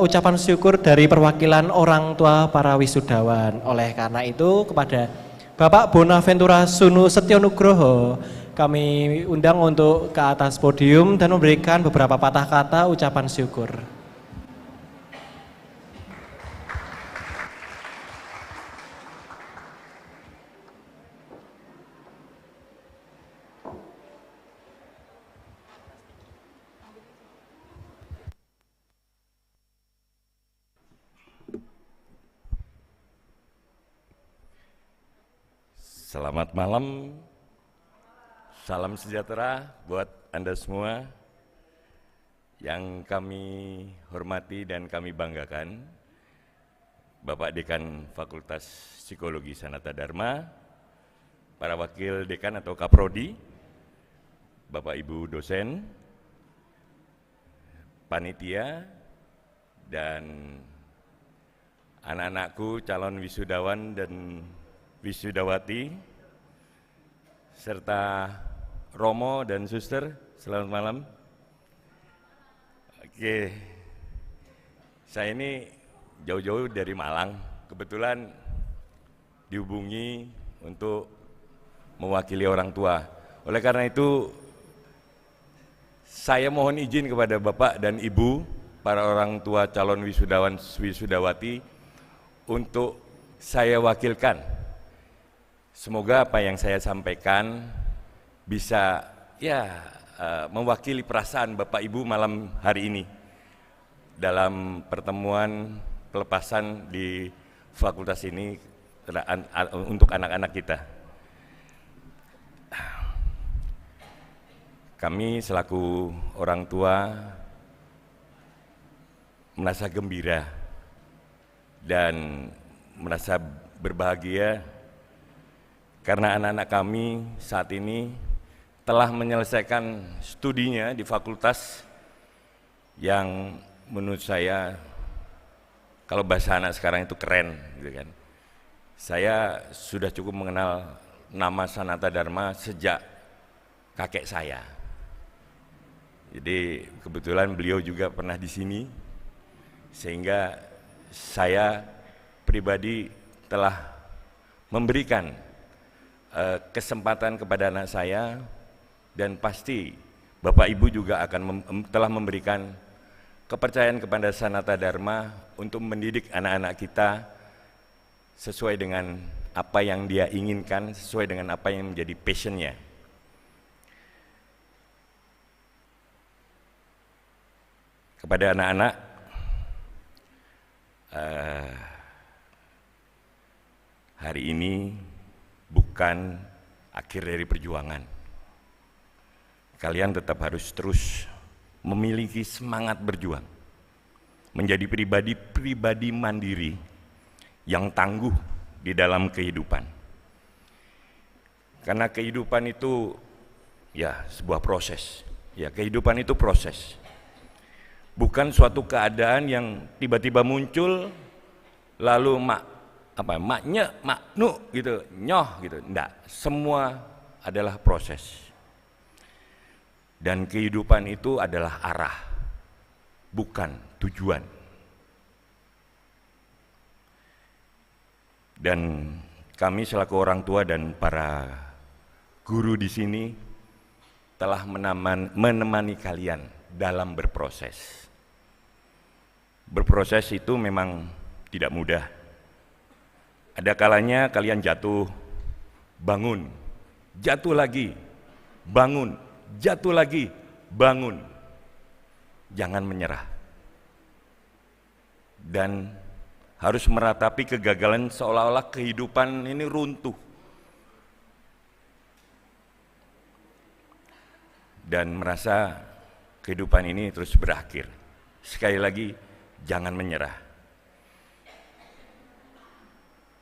ucapan syukur dari perwakilan orang tua para wisudawan. Oleh karena itu kepada Bapak Bonaventura Sunu Setionugroho kami undang untuk ke atas podium dan memberikan beberapa patah kata ucapan syukur. Selamat malam, salam sejahtera buat Anda semua yang kami hormati dan kami banggakan. Bapak Dekan Fakultas Psikologi Sanata Dharma, para wakil dekan atau kaprodi, Bapak Ibu dosen, panitia, dan anak-anakku calon wisudawan dan wisudawati, serta Romo dan Suster, selamat malam. Oke, saya ini jauh-jauh dari Malang, kebetulan dihubungi untuk mewakili orang tua. Oleh karena itu, saya mohon izin kepada Bapak dan Ibu, para orang tua calon wisudawan wisudawati, untuk saya wakilkan. Semoga apa yang saya sampaikan bisa mewakili perasaan Bapak Ibu malam hari ini dalam pertemuan pelepasan di fakultas ini untuk anak-anak kita. Kami selaku orang tua merasa gembira dan merasa berbahagia karena anak-anak kami saat ini telah menyelesaikan studinya di fakultas yang menurut saya, kalau bahasa anak sekarang itu keren, gitu kan. Saya sudah cukup mengenal nama Sanata Dharma sejak kakek saya. Jadi kebetulan beliau juga pernah di sini, sehingga saya pribadi telah memberikan kesempatan kepada anak saya, dan pasti Bapak Ibu juga akan telah memberikan kepercayaan kepada Sanata Dharma untuk mendidik anak-anak kita sesuai dengan apa yang dia inginkan, sesuai dengan apa yang menjadi passion-nya. Kepada anak-anak, hari ini bukan akhir dari perjuangan. Kalian tetap harus terus memiliki semangat berjuang, menjadi pribadi mandiri yang tangguh di dalam kehidupan. Karena kehidupan itu sebuah proses. Kehidupan itu proses. Bukan suatu keadaan yang tiba-tiba muncul lalu maknu gitu, nyoh gitu. Enggak, semua adalah proses. Dan kehidupan itu adalah arah, bukan tujuan. Dan kami selaku orang tua dan para guru di sini telah menemani kalian dalam berproses. Berproses itu memang tidak mudah. Ada kalanya kalian jatuh, bangun, jatuh lagi, bangun, jatuh lagi, bangun. Jangan menyerah. Dan harus meratapi kegagalan seolah-olah kehidupan ini runtuh. Dan merasa kehidupan ini terus berakhir. Sekali lagi, jangan menyerah.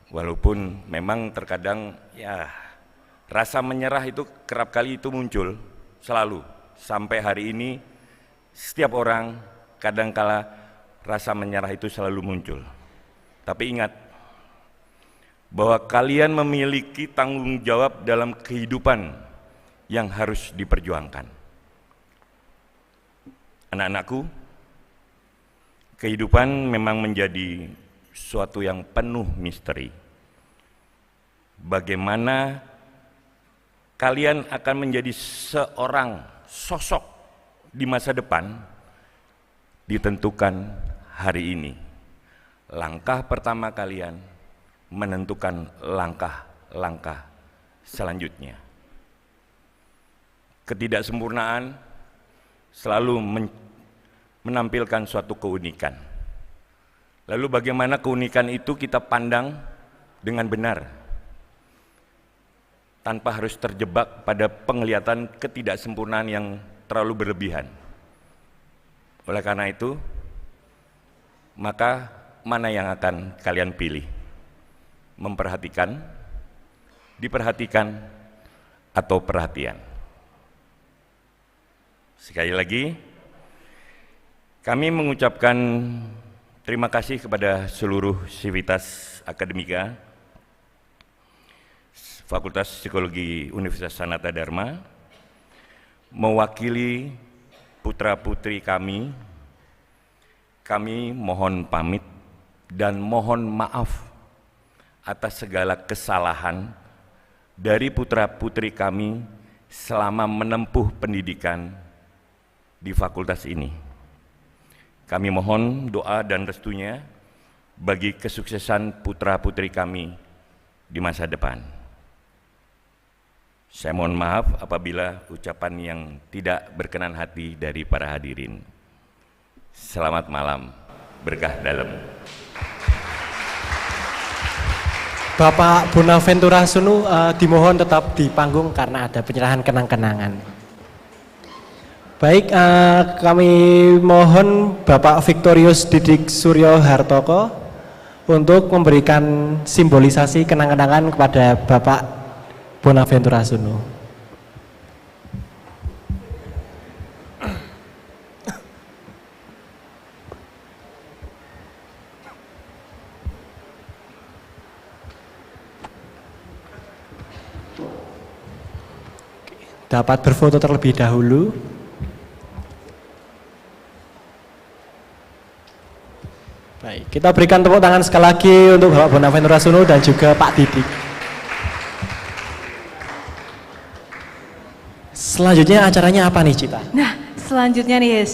Walaupun memang terkadang rasa menyerah itu kerap kali itu muncul, selalu. Sampai hari ini, setiap orang kadangkala rasa menyerah itu selalu muncul. Tapi ingat, bahwa kalian memiliki tanggung jawab dalam kehidupan yang harus diperjuangkan. Anak-anakku, kehidupan memang menjadi suatu yang penuh misteri. Bagaimana kalian akan menjadi seorang sosok di masa depan ditentukan hari ini. Langkah pertama kalian menentukan langkah-langkah selanjutnya. Ketidaksempurnaan selalu menampilkan suatu keunikan. Lalu bagaimana keunikan itu kita pandang dengan benar, tanpa harus terjebak pada penglihatan ketidaksempurnaan yang terlalu berlebihan. Oleh karena itu, maka mana yang akan kalian pilih? Memperhatikan, diperhatikan, atau perhatian? Sekali lagi, kami mengucapkan terima kasih kepada seluruh sivitas akademika Fakultas Psikologi Universitas Sanata Dharma, mewakili putra-putri kami mohon pamit dan mohon maaf atas segala kesalahan dari putra-putri kami selama menempuh pendidikan di fakultas ini. Kami mohon doa dan restunya bagi kesuksesan putra-putri kami di masa depan. Saya mohon maaf apabila ucapan yang tidak berkenan hati dari para hadirin. Selamat malam, berkah dalam. Bapak Bonaventura Sunu dimohon tetap di panggung karena ada penyerahan kenang-kenangan. Baik, kami mohon Bapak Victorius Didik Suryo Hartoko untuk memberikan simbolisasi kenang-kenangan kepada Bapak Bonaventura Sunu. Dapat berfoto terlebih dahulu. Baik, kita berikan tepuk tangan sekali lagi untuk Bapak Bonaventura Sunu dan juga Pak Didik. Selanjutnya acaranya apa nih, Cita? Nah, selanjutnya nih,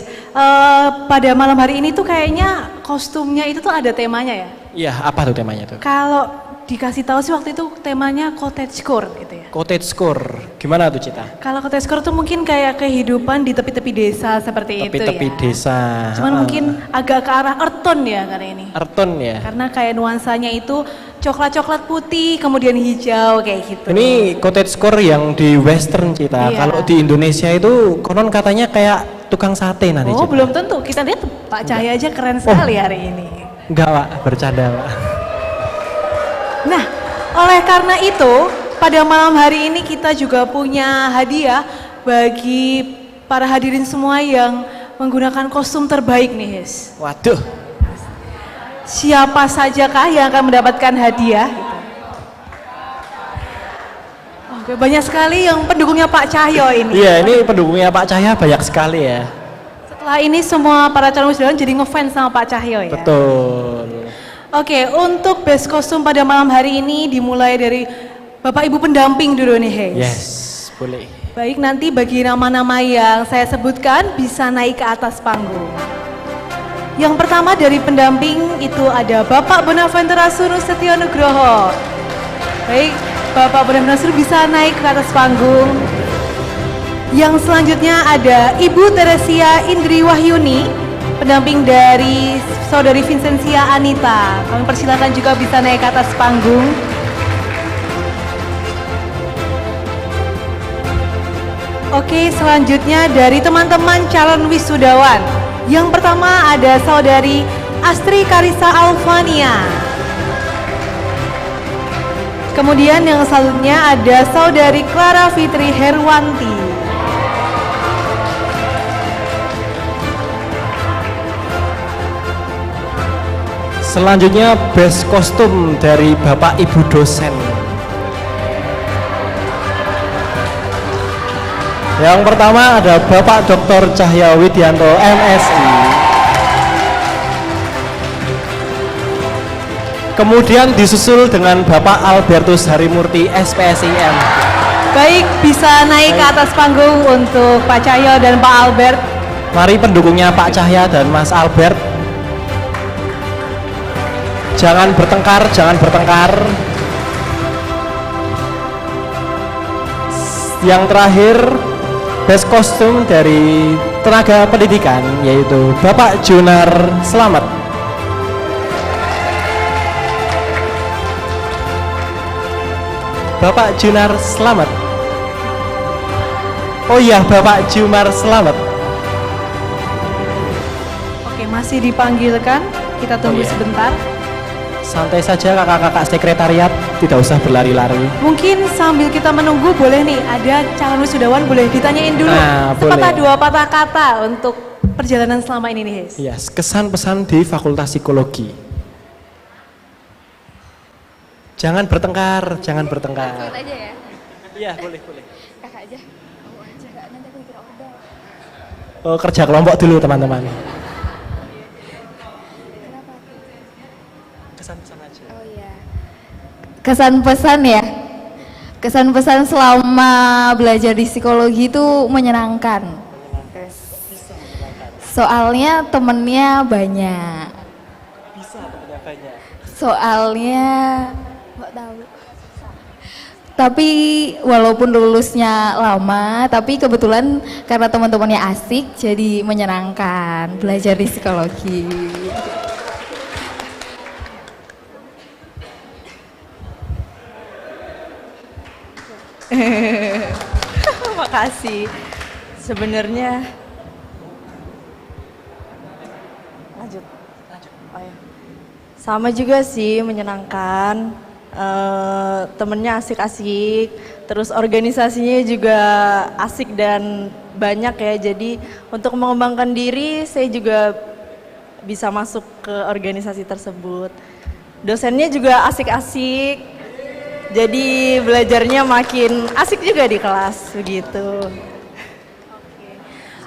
pada malam hari ini tuh kayaknya kostumnya itu tuh ada temanya ya? Iya, apa tuh temanya tuh? Kalau dikasih tahu sih waktu itu temanya cottagecore gitu ya. Cottagecore, gimana tuh, Cita? Kalau cottagecore tuh mungkin kayak kehidupan di tepi-tepi desa seperti itu ya. Tepi-tepi desa. Cuman mungkin agak ke arah earth tone ya kali ini. Earth tone ya? Karena kayak nuansanya itu coklat-coklat putih, kemudian hijau kayak gitu. Ini cottagecore yang di western, Cita. Iya. Kalau di Indonesia itu konon katanya kayak tukang sate nanti, Oh, Cita. belum tentu. Kita lihat Pak Cahya aja keren sekali hari ini. Enggak, Pak, bercanda, Pak. Nah, oleh karena itu, pada malam hari ini kita juga punya hadiah bagi para hadirin semua yang menggunakan kostum terbaik nih, His. Waduh. Siapa sajakah yang akan mendapatkan hadiah? Gitu. Oke, banyak sekali yang pendukungnya Pak Cahyo ini. Iya, ini pendukungnya Pak Cahya banyak sekali ya. Setelah ini semua para calon wisudawan jadi ngefans sama Pak Cahyo ya. Betul. Oke, untuk best kostum pada malam hari ini dimulai dari Bapak Ibu pendamping dulu nih, His. Yes, boleh. Baik, nanti bagi nama-nama yang saya sebutkan bisa naik ke atas panggung. Yang pertama dari pendamping itu ada Bapak Bonaventura Sunu Setio Nugroho. Baik, Bapak Bonaventura Sunu bisa naik ke atas panggung. Yang selanjutnya ada Ibu Teresia Indri Wahyuni, pendamping dari Saudari Vincentia Anita. Kami persilakan juga bisa naik ke atas panggung. Oke, selanjutnya dari teman-teman calon wisudawan. Yang pertama ada Saudari Astri Karisa Alfania. Kemudian yang selanjutnya ada Saudari Clara Fitri Herwanti. Selanjutnya best kostum dari Bapak Ibu dosen. Yang pertama ada Bapak Dr. Cahya Widianto MSI. Kemudian disusul dengan Bapak Albertus Harimurti SPSIM. Baik, bisa naik ke atas panggung untuk Pak Cahyo dan Pak Albert. Mari pendukungnya Pak Cahya dan Mas Albert. Jangan bertengkar, jangan bertengkar. Yang terakhir, best kostum dari tenaga pendidikan yaitu Bapak Junar Slamet. Bapak Junar Slamet. Oh iya, Bapak Jumar Slamet. Oke, masih dipanggilkan. Kita tunggu sebentar. Santai saja kakak-kakak sekretariat, tidak usah berlari-lari. Mungkin sambil kita menunggu boleh nih, ada calon wisudawan boleh ditanyain dulu. Sepatah boleh. dua patah kata untuk perjalanan selama ini nih, Hes. Yes, kesan pesan di Fakultas Psikologi. Jangan bertengkar, jangan bertengkar. Ikut aja ya. Iya, boleh. Kakak aja. Aku aja. Enggak, nanti aku dikira order. Oh, kerja kelompok dulu teman-teman. Kesan-pesan aja. Oh iya. Kesan pesan ya. Kesan pesan selama belajar di psikologi itu menyenangkan. Soalnya temennya banyak. Bisa temennya banyak. Soalnya nggak tahu. Tapi walaupun lulusnya lama, tapi kebetulan karena teman-temannya asik, jadi menyenangkan belajar di psikologi. Makasih. Sebenarnya lanjut. Oh ya. Sama juga sih, menyenangkan. Temennya asik-asik, terus organisasinya juga asik dan banyak ya. Jadi untuk mengembangkan diri, saya juga bisa masuk ke organisasi tersebut. Dosennya juga asik-asik, jadi belajarnya makin asik juga di kelas begitu.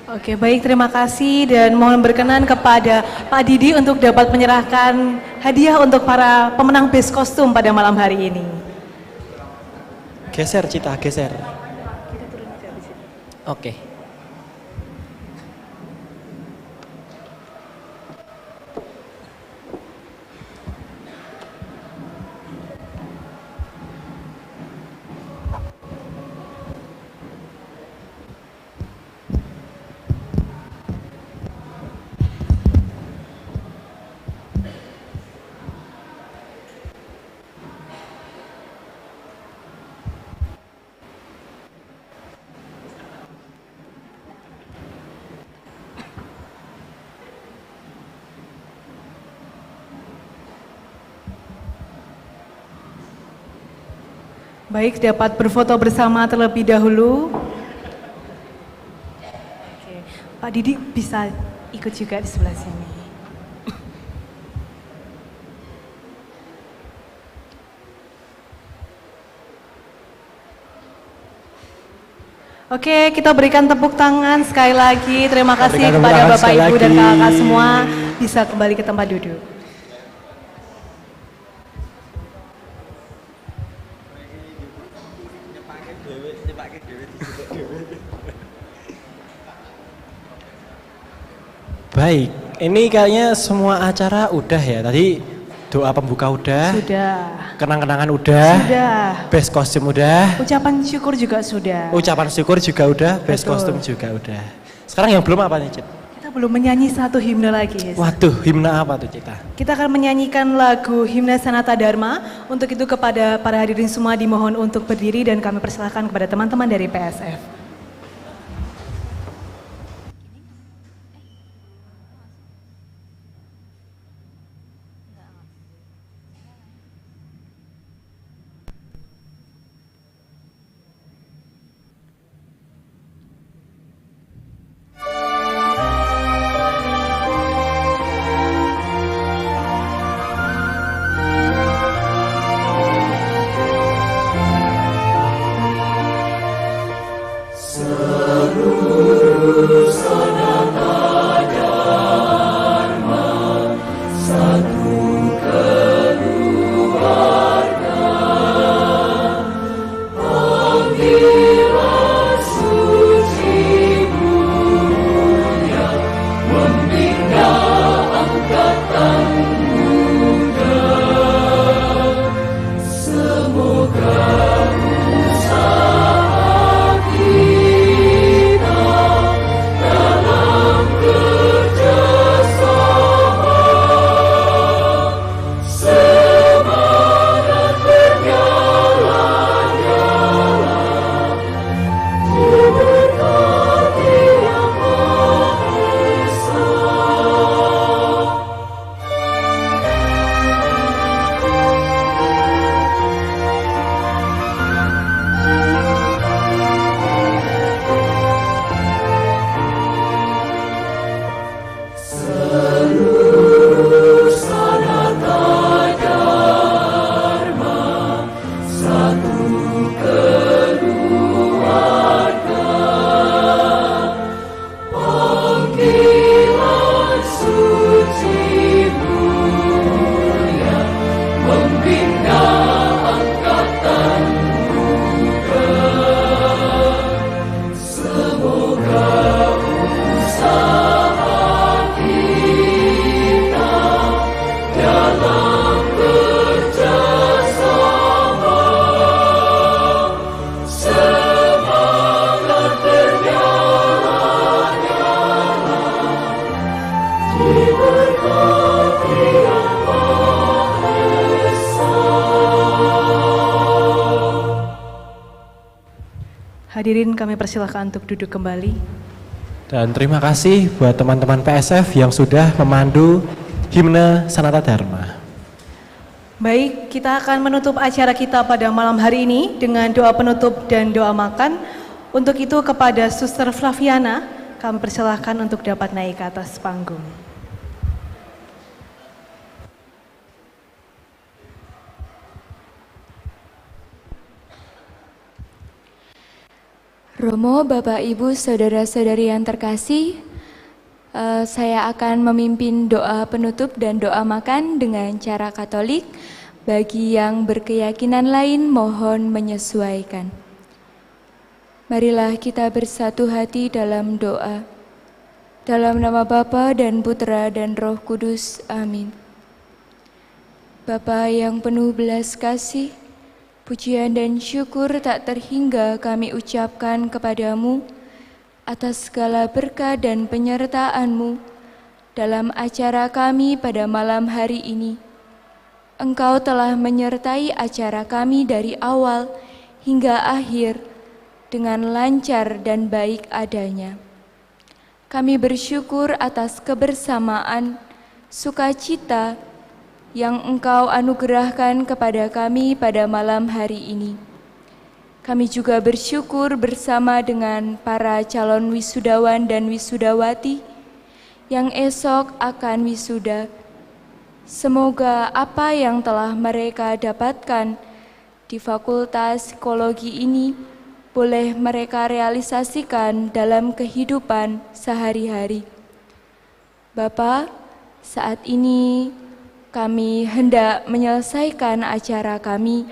Oke, baik, terima kasih dan mohon berkenan kepada Pak Didi untuk dapat menyerahkan hadiah untuk para pemenang best kostum pada malam hari ini. Geser Cita, geser. Oke. Baik, dapat berfoto bersama terlebih dahulu. Oke, Pak Didi bisa ikut juga di sebelah sini. Oke, kita berikan tepuk tangan sekali lagi. Terima kasih Berikan tepuk kepada tangan Bapak sekali Ibu dan lagi. kakak semua. Bisa kembali ke tempat duduk. Baik, ini kayaknya semua acara udah ya. Tadi doa pembuka udah, Sudah. kenang-kenangan udah, Sudah. best kostum udah, Ucapan syukur juga sudah. ucapan syukur juga udah, best Betul. kostum juga udah. Sekarang yang belum apa nih, Cit? Kita belum menyanyi satu himne lagi. Yes. Waduh, himne apa tuh, Cita? Kita akan menyanyikan lagu Himne Sanata Dharma. Untuk itu kepada para hadirin semua dimohon untuk berdiri dan kami persilahkan kepada teman-teman dari PSF. Hadirin kami persilahkan untuk duduk kembali. Dan terima kasih buat teman-teman PSF yang sudah memandu himne Sanata Dharma. Baik, kita akan menutup acara kita pada malam hari ini dengan doa penutup dan doa makan. Untuk itu kepada Suster Flaviana, kami persilahkan untuk dapat naik ke atas panggung. Romo, Bapak, Ibu, Saudara-saudari yang terkasih, saya akan memimpin doa penutup dan doa makan dengan cara Katolik. Bagi yang berkeyakinan lain, mohon menyesuaikan. Marilah kita bersatu hati dalam doa. Dalam nama Bapa dan Putra dan Roh Kudus. Amin. Bapa yang penuh belas kasih, pujian dan syukur tak terhingga kami ucapkan kepadamu atas segala berkat dan penyertaan-Mu dalam acara kami pada malam hari ini. Engkau telah menyertai acara kami dari awal hingga akhir dengan lancar dan baik adanya. Kami bersyukur atas kebersamaan, sukacita yang Engkau anugerahkan kepada kami pada malam hari ini. Kami juga bersyukur bersama dengan para calon wisudawan dan wisudawati yang esok akan wisuda. Semoga apa yang telah mereka dapatkan di Fakultas Psikologi ini boleh mereka realisasikan dalam kehidupan sehari-hari. Bapa, saat ini kami hendak menyelesaikan acara kami.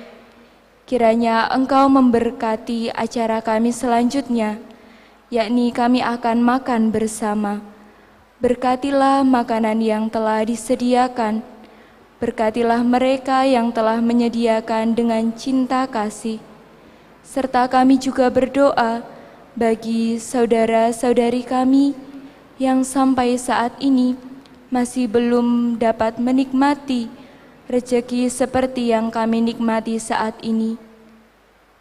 Kiranya Engkau memberkati acara kami selanjutnya, yakni kami akan makan bersama. Berkatilah makanan yang telah disediakan, berkatilah mereka yang telah menyediakan dengan cinta kasih, serta kami juga berdoa bagi saudara-saudari kami yang sampai saat ini masih belum dapat menikmati rezeki seperti yang kami nikmati saat ini.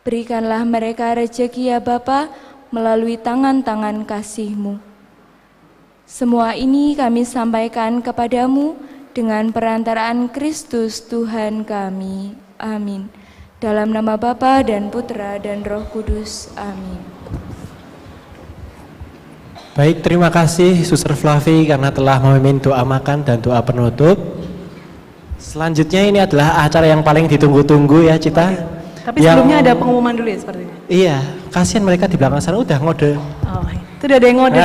Berikanlah mereka rezeki ya Bapa melalui tangan-tangan kasih-Mu. Semua ini kami sampaikan kepadamu dengan perantaraan Kristus Tuhan kami. Amin. Dalam nama Bapa dan Putra dan Roh Kudus. Amin. Baik, terima kasih Suster Flavi karena telah memimpin doa makan dan doa penutup. Selanjutnya ini adalah acara yang paling ditunggu-tunggu ya Cita. Tapi sebelumnya ada pengumuman dulu ya sepertinya. Iya, kasihan mereka di belakang sana udah ngode. Oh, itu udah ada yang ngode.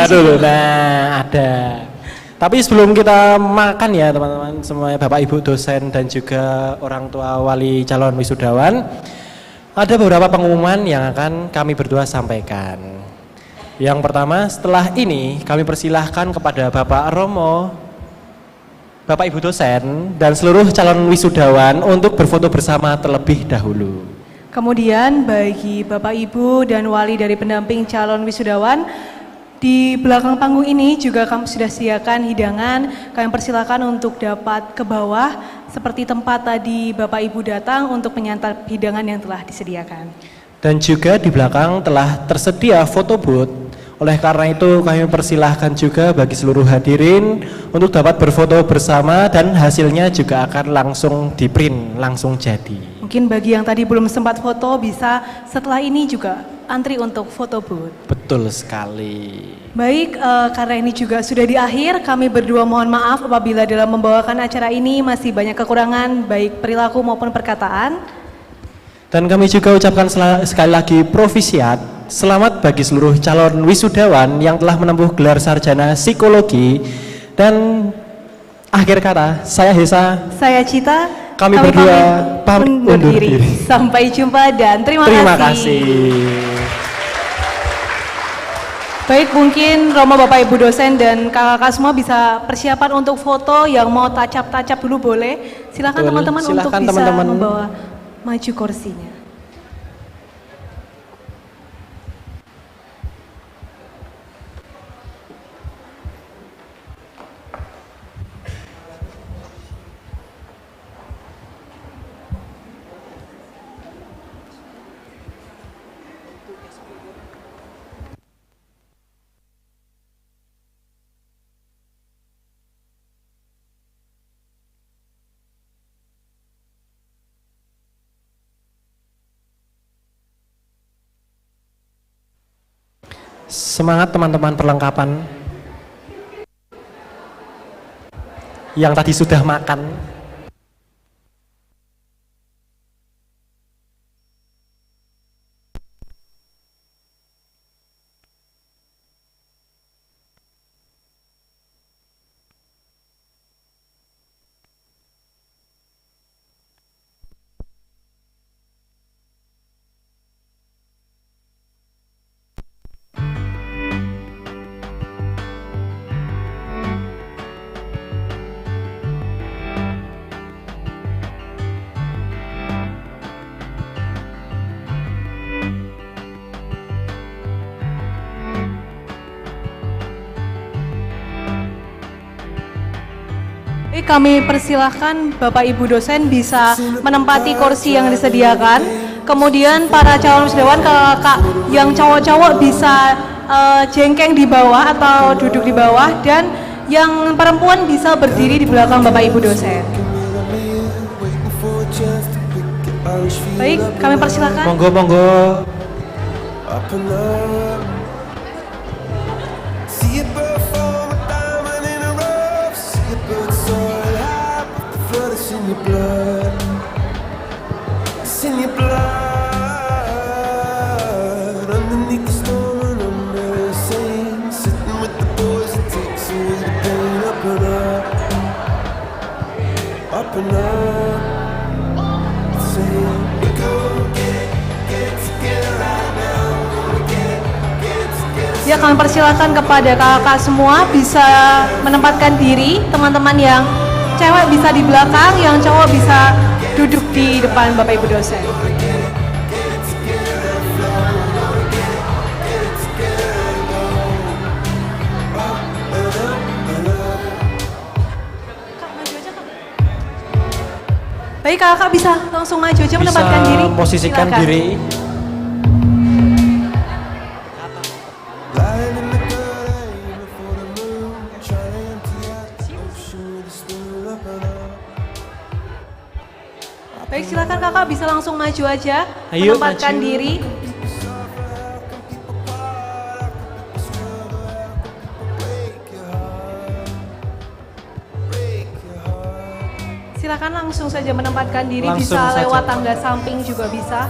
Ada. Tapi sebelum kita makan ya teman-teman semuanya, Bapak Ibu dosen dan juga orang tua wali calon wisudawan, ada beberapa pengumuman yang akan kami berdua sampaikan. Yang pertama, setelah ini kami persilahkan kepada Bapak Romo, Bapak Ibu dosen dan seluruh calon wisudawan untuk berfoto bersama terlebih dahulu. Kemudian bagi Bapak Ibu dan wali dari pendamping calon wisudawan, di belakang panggung ini juga kami sudah sediakan hidangan. Kami persilakan untuk dapat ke bawah seperti tempat tadi Bapak Ibu datang untuk menyantap hidangan yang telah disediakan. Dan juga di belakang telah tersedia foto booth. Oleh karena itu kami persilahkan juga bagi seluruh hadirin untuk dapat berfoto bersama dan hasilnya juga akan langsung di-print, langsung jadi. Mungkin bagi yang tadi belum sempat foto bisa setelah ini juga antri untuk foto booth. Betul sekali. Baik, karena ini juga sudah di akhir, kami berdua mohon maaf apabila dalam membawakan acara ini masih banyak kekurangan baik perilaku maupun perkataan. Dan kami juga ucapkan sekali lagi provisiat. Selamat bagi seluruh calon wisudawan yang telah menempuh gelar sarjana psikologi. Dan akhir kata, saya Hesa, saya Cita, kami berdua pamit undur diri. Sampai jumpa dan terima kasih. Baik, mungkin Romo, Bapak Ibu dosen dan kakak-kakak semua bisa persiapan untuk foto. Yang mau tacap-tacap dulu boleh. Silakan teman-teman untuk bisa membawa maju kursinya. Semangat teman-teman perlengkapan yang tadi sudah makan. Kami persilahkan Bapak Ibu dosen bisa menempati kursi yang disediakan. Kemudian para calon wisudawan kakak yang cowok-cowok bisa jengkeng di bawah atau duduk di bawah, dan yang perempuan bisa berdiri di belakang Bapak Ibu dosen. Baik, kami persilahkan. Monggo. Ya, kami persilakan kepada kakak semua bisa menempatkan diri. Teman-teman yang cewek bisa di belakang, yang cowok bisa duduk di depan Bapak Ibu dosen. Baik, kakak bisa langsung maju aja menempatkan diri. Bisa posisikan Silakan. diri. Baik, silakan kakak bisa langsung maju aja, Ayo, menempatkan maju. diri. Silakan langsung saja menempatkan diri, Langsung bisa saja. lewat tangga samping juga bisa.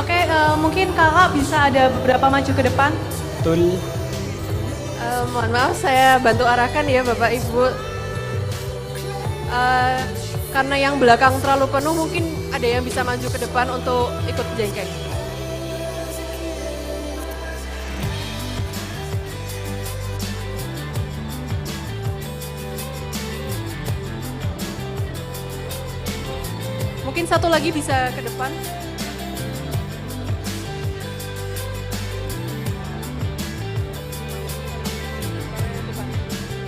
Oke, mungkin kakak bisa ada beberapa maju ke depan. Betul. Mohon maaf, saya bantu arahkan ya Bapak Ibu. Karena yang belakang terlalu penuh, mungkin ada yang bisa maju ke depan untuk ikut jengkeng. Mungkin satu lagi bisa ke depan.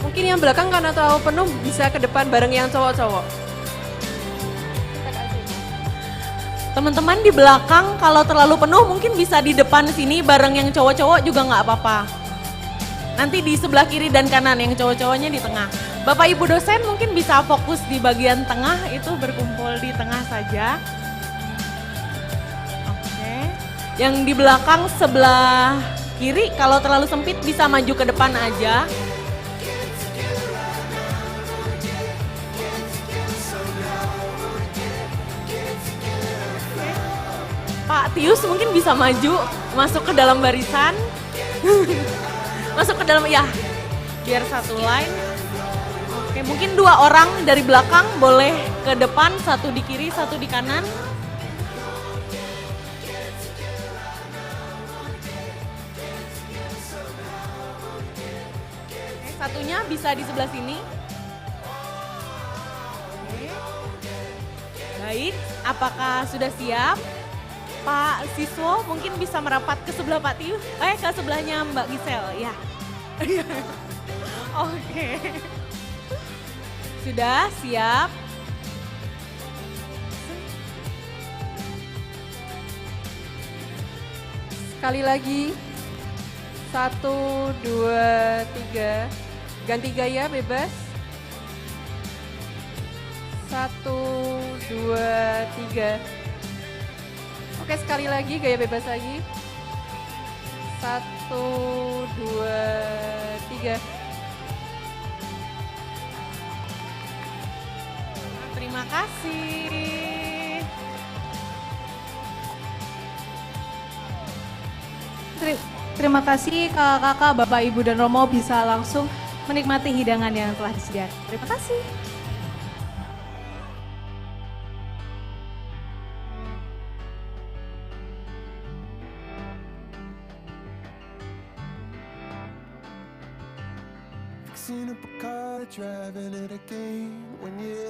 Mungkin yang belakang karena terlalu penuh bisa ke depan bareng yang cowok-cowok. Teman-teman di belakang kalau terlalu penuh mungkin bisa di depan sini bareng yang cowok-cowok juga nggak apa-apa. Nanti di sebelah kiri dan kanan, yang cowok-cowoknya di tengah. Bapak Ibu dosen mungkin bisa fokus di bagian tengah, itu berkumpul di tengah saja. Oke. Yang di belakang sebelah kiri kalau terlalu sempit bisa maju ke depan aja. Pak Tius mungkin bisa maju, masuk ke dalam barisan. Masuk ke dalam, ya, biar satu line. Oke, mungkin 2 orang dari belakang boleh ke depan, 1 di kiri, 1 di kanan. satunya bisa di sebelah sini. Oke. Baik, apakah sudah siap? Pak Siswo mungkin bisa merapat ke sebelah Pak Tiu, ke sebelahnya Mbak Gisel, ya. Oke. Sudah siap? Sekali lagi. 1, 2, 3. Ganti gaya bebas. 1, 2, 3. Oke, sekali lagi gaya bebas lagi. 1, 2, 3. Terima kasih. Terima kasih kakak-kakak, bapak, ibu, dan Romo bisa langsung menikmati hidangan yang telah disediakan. Terima kasih. Fixing up a car, driving it again when you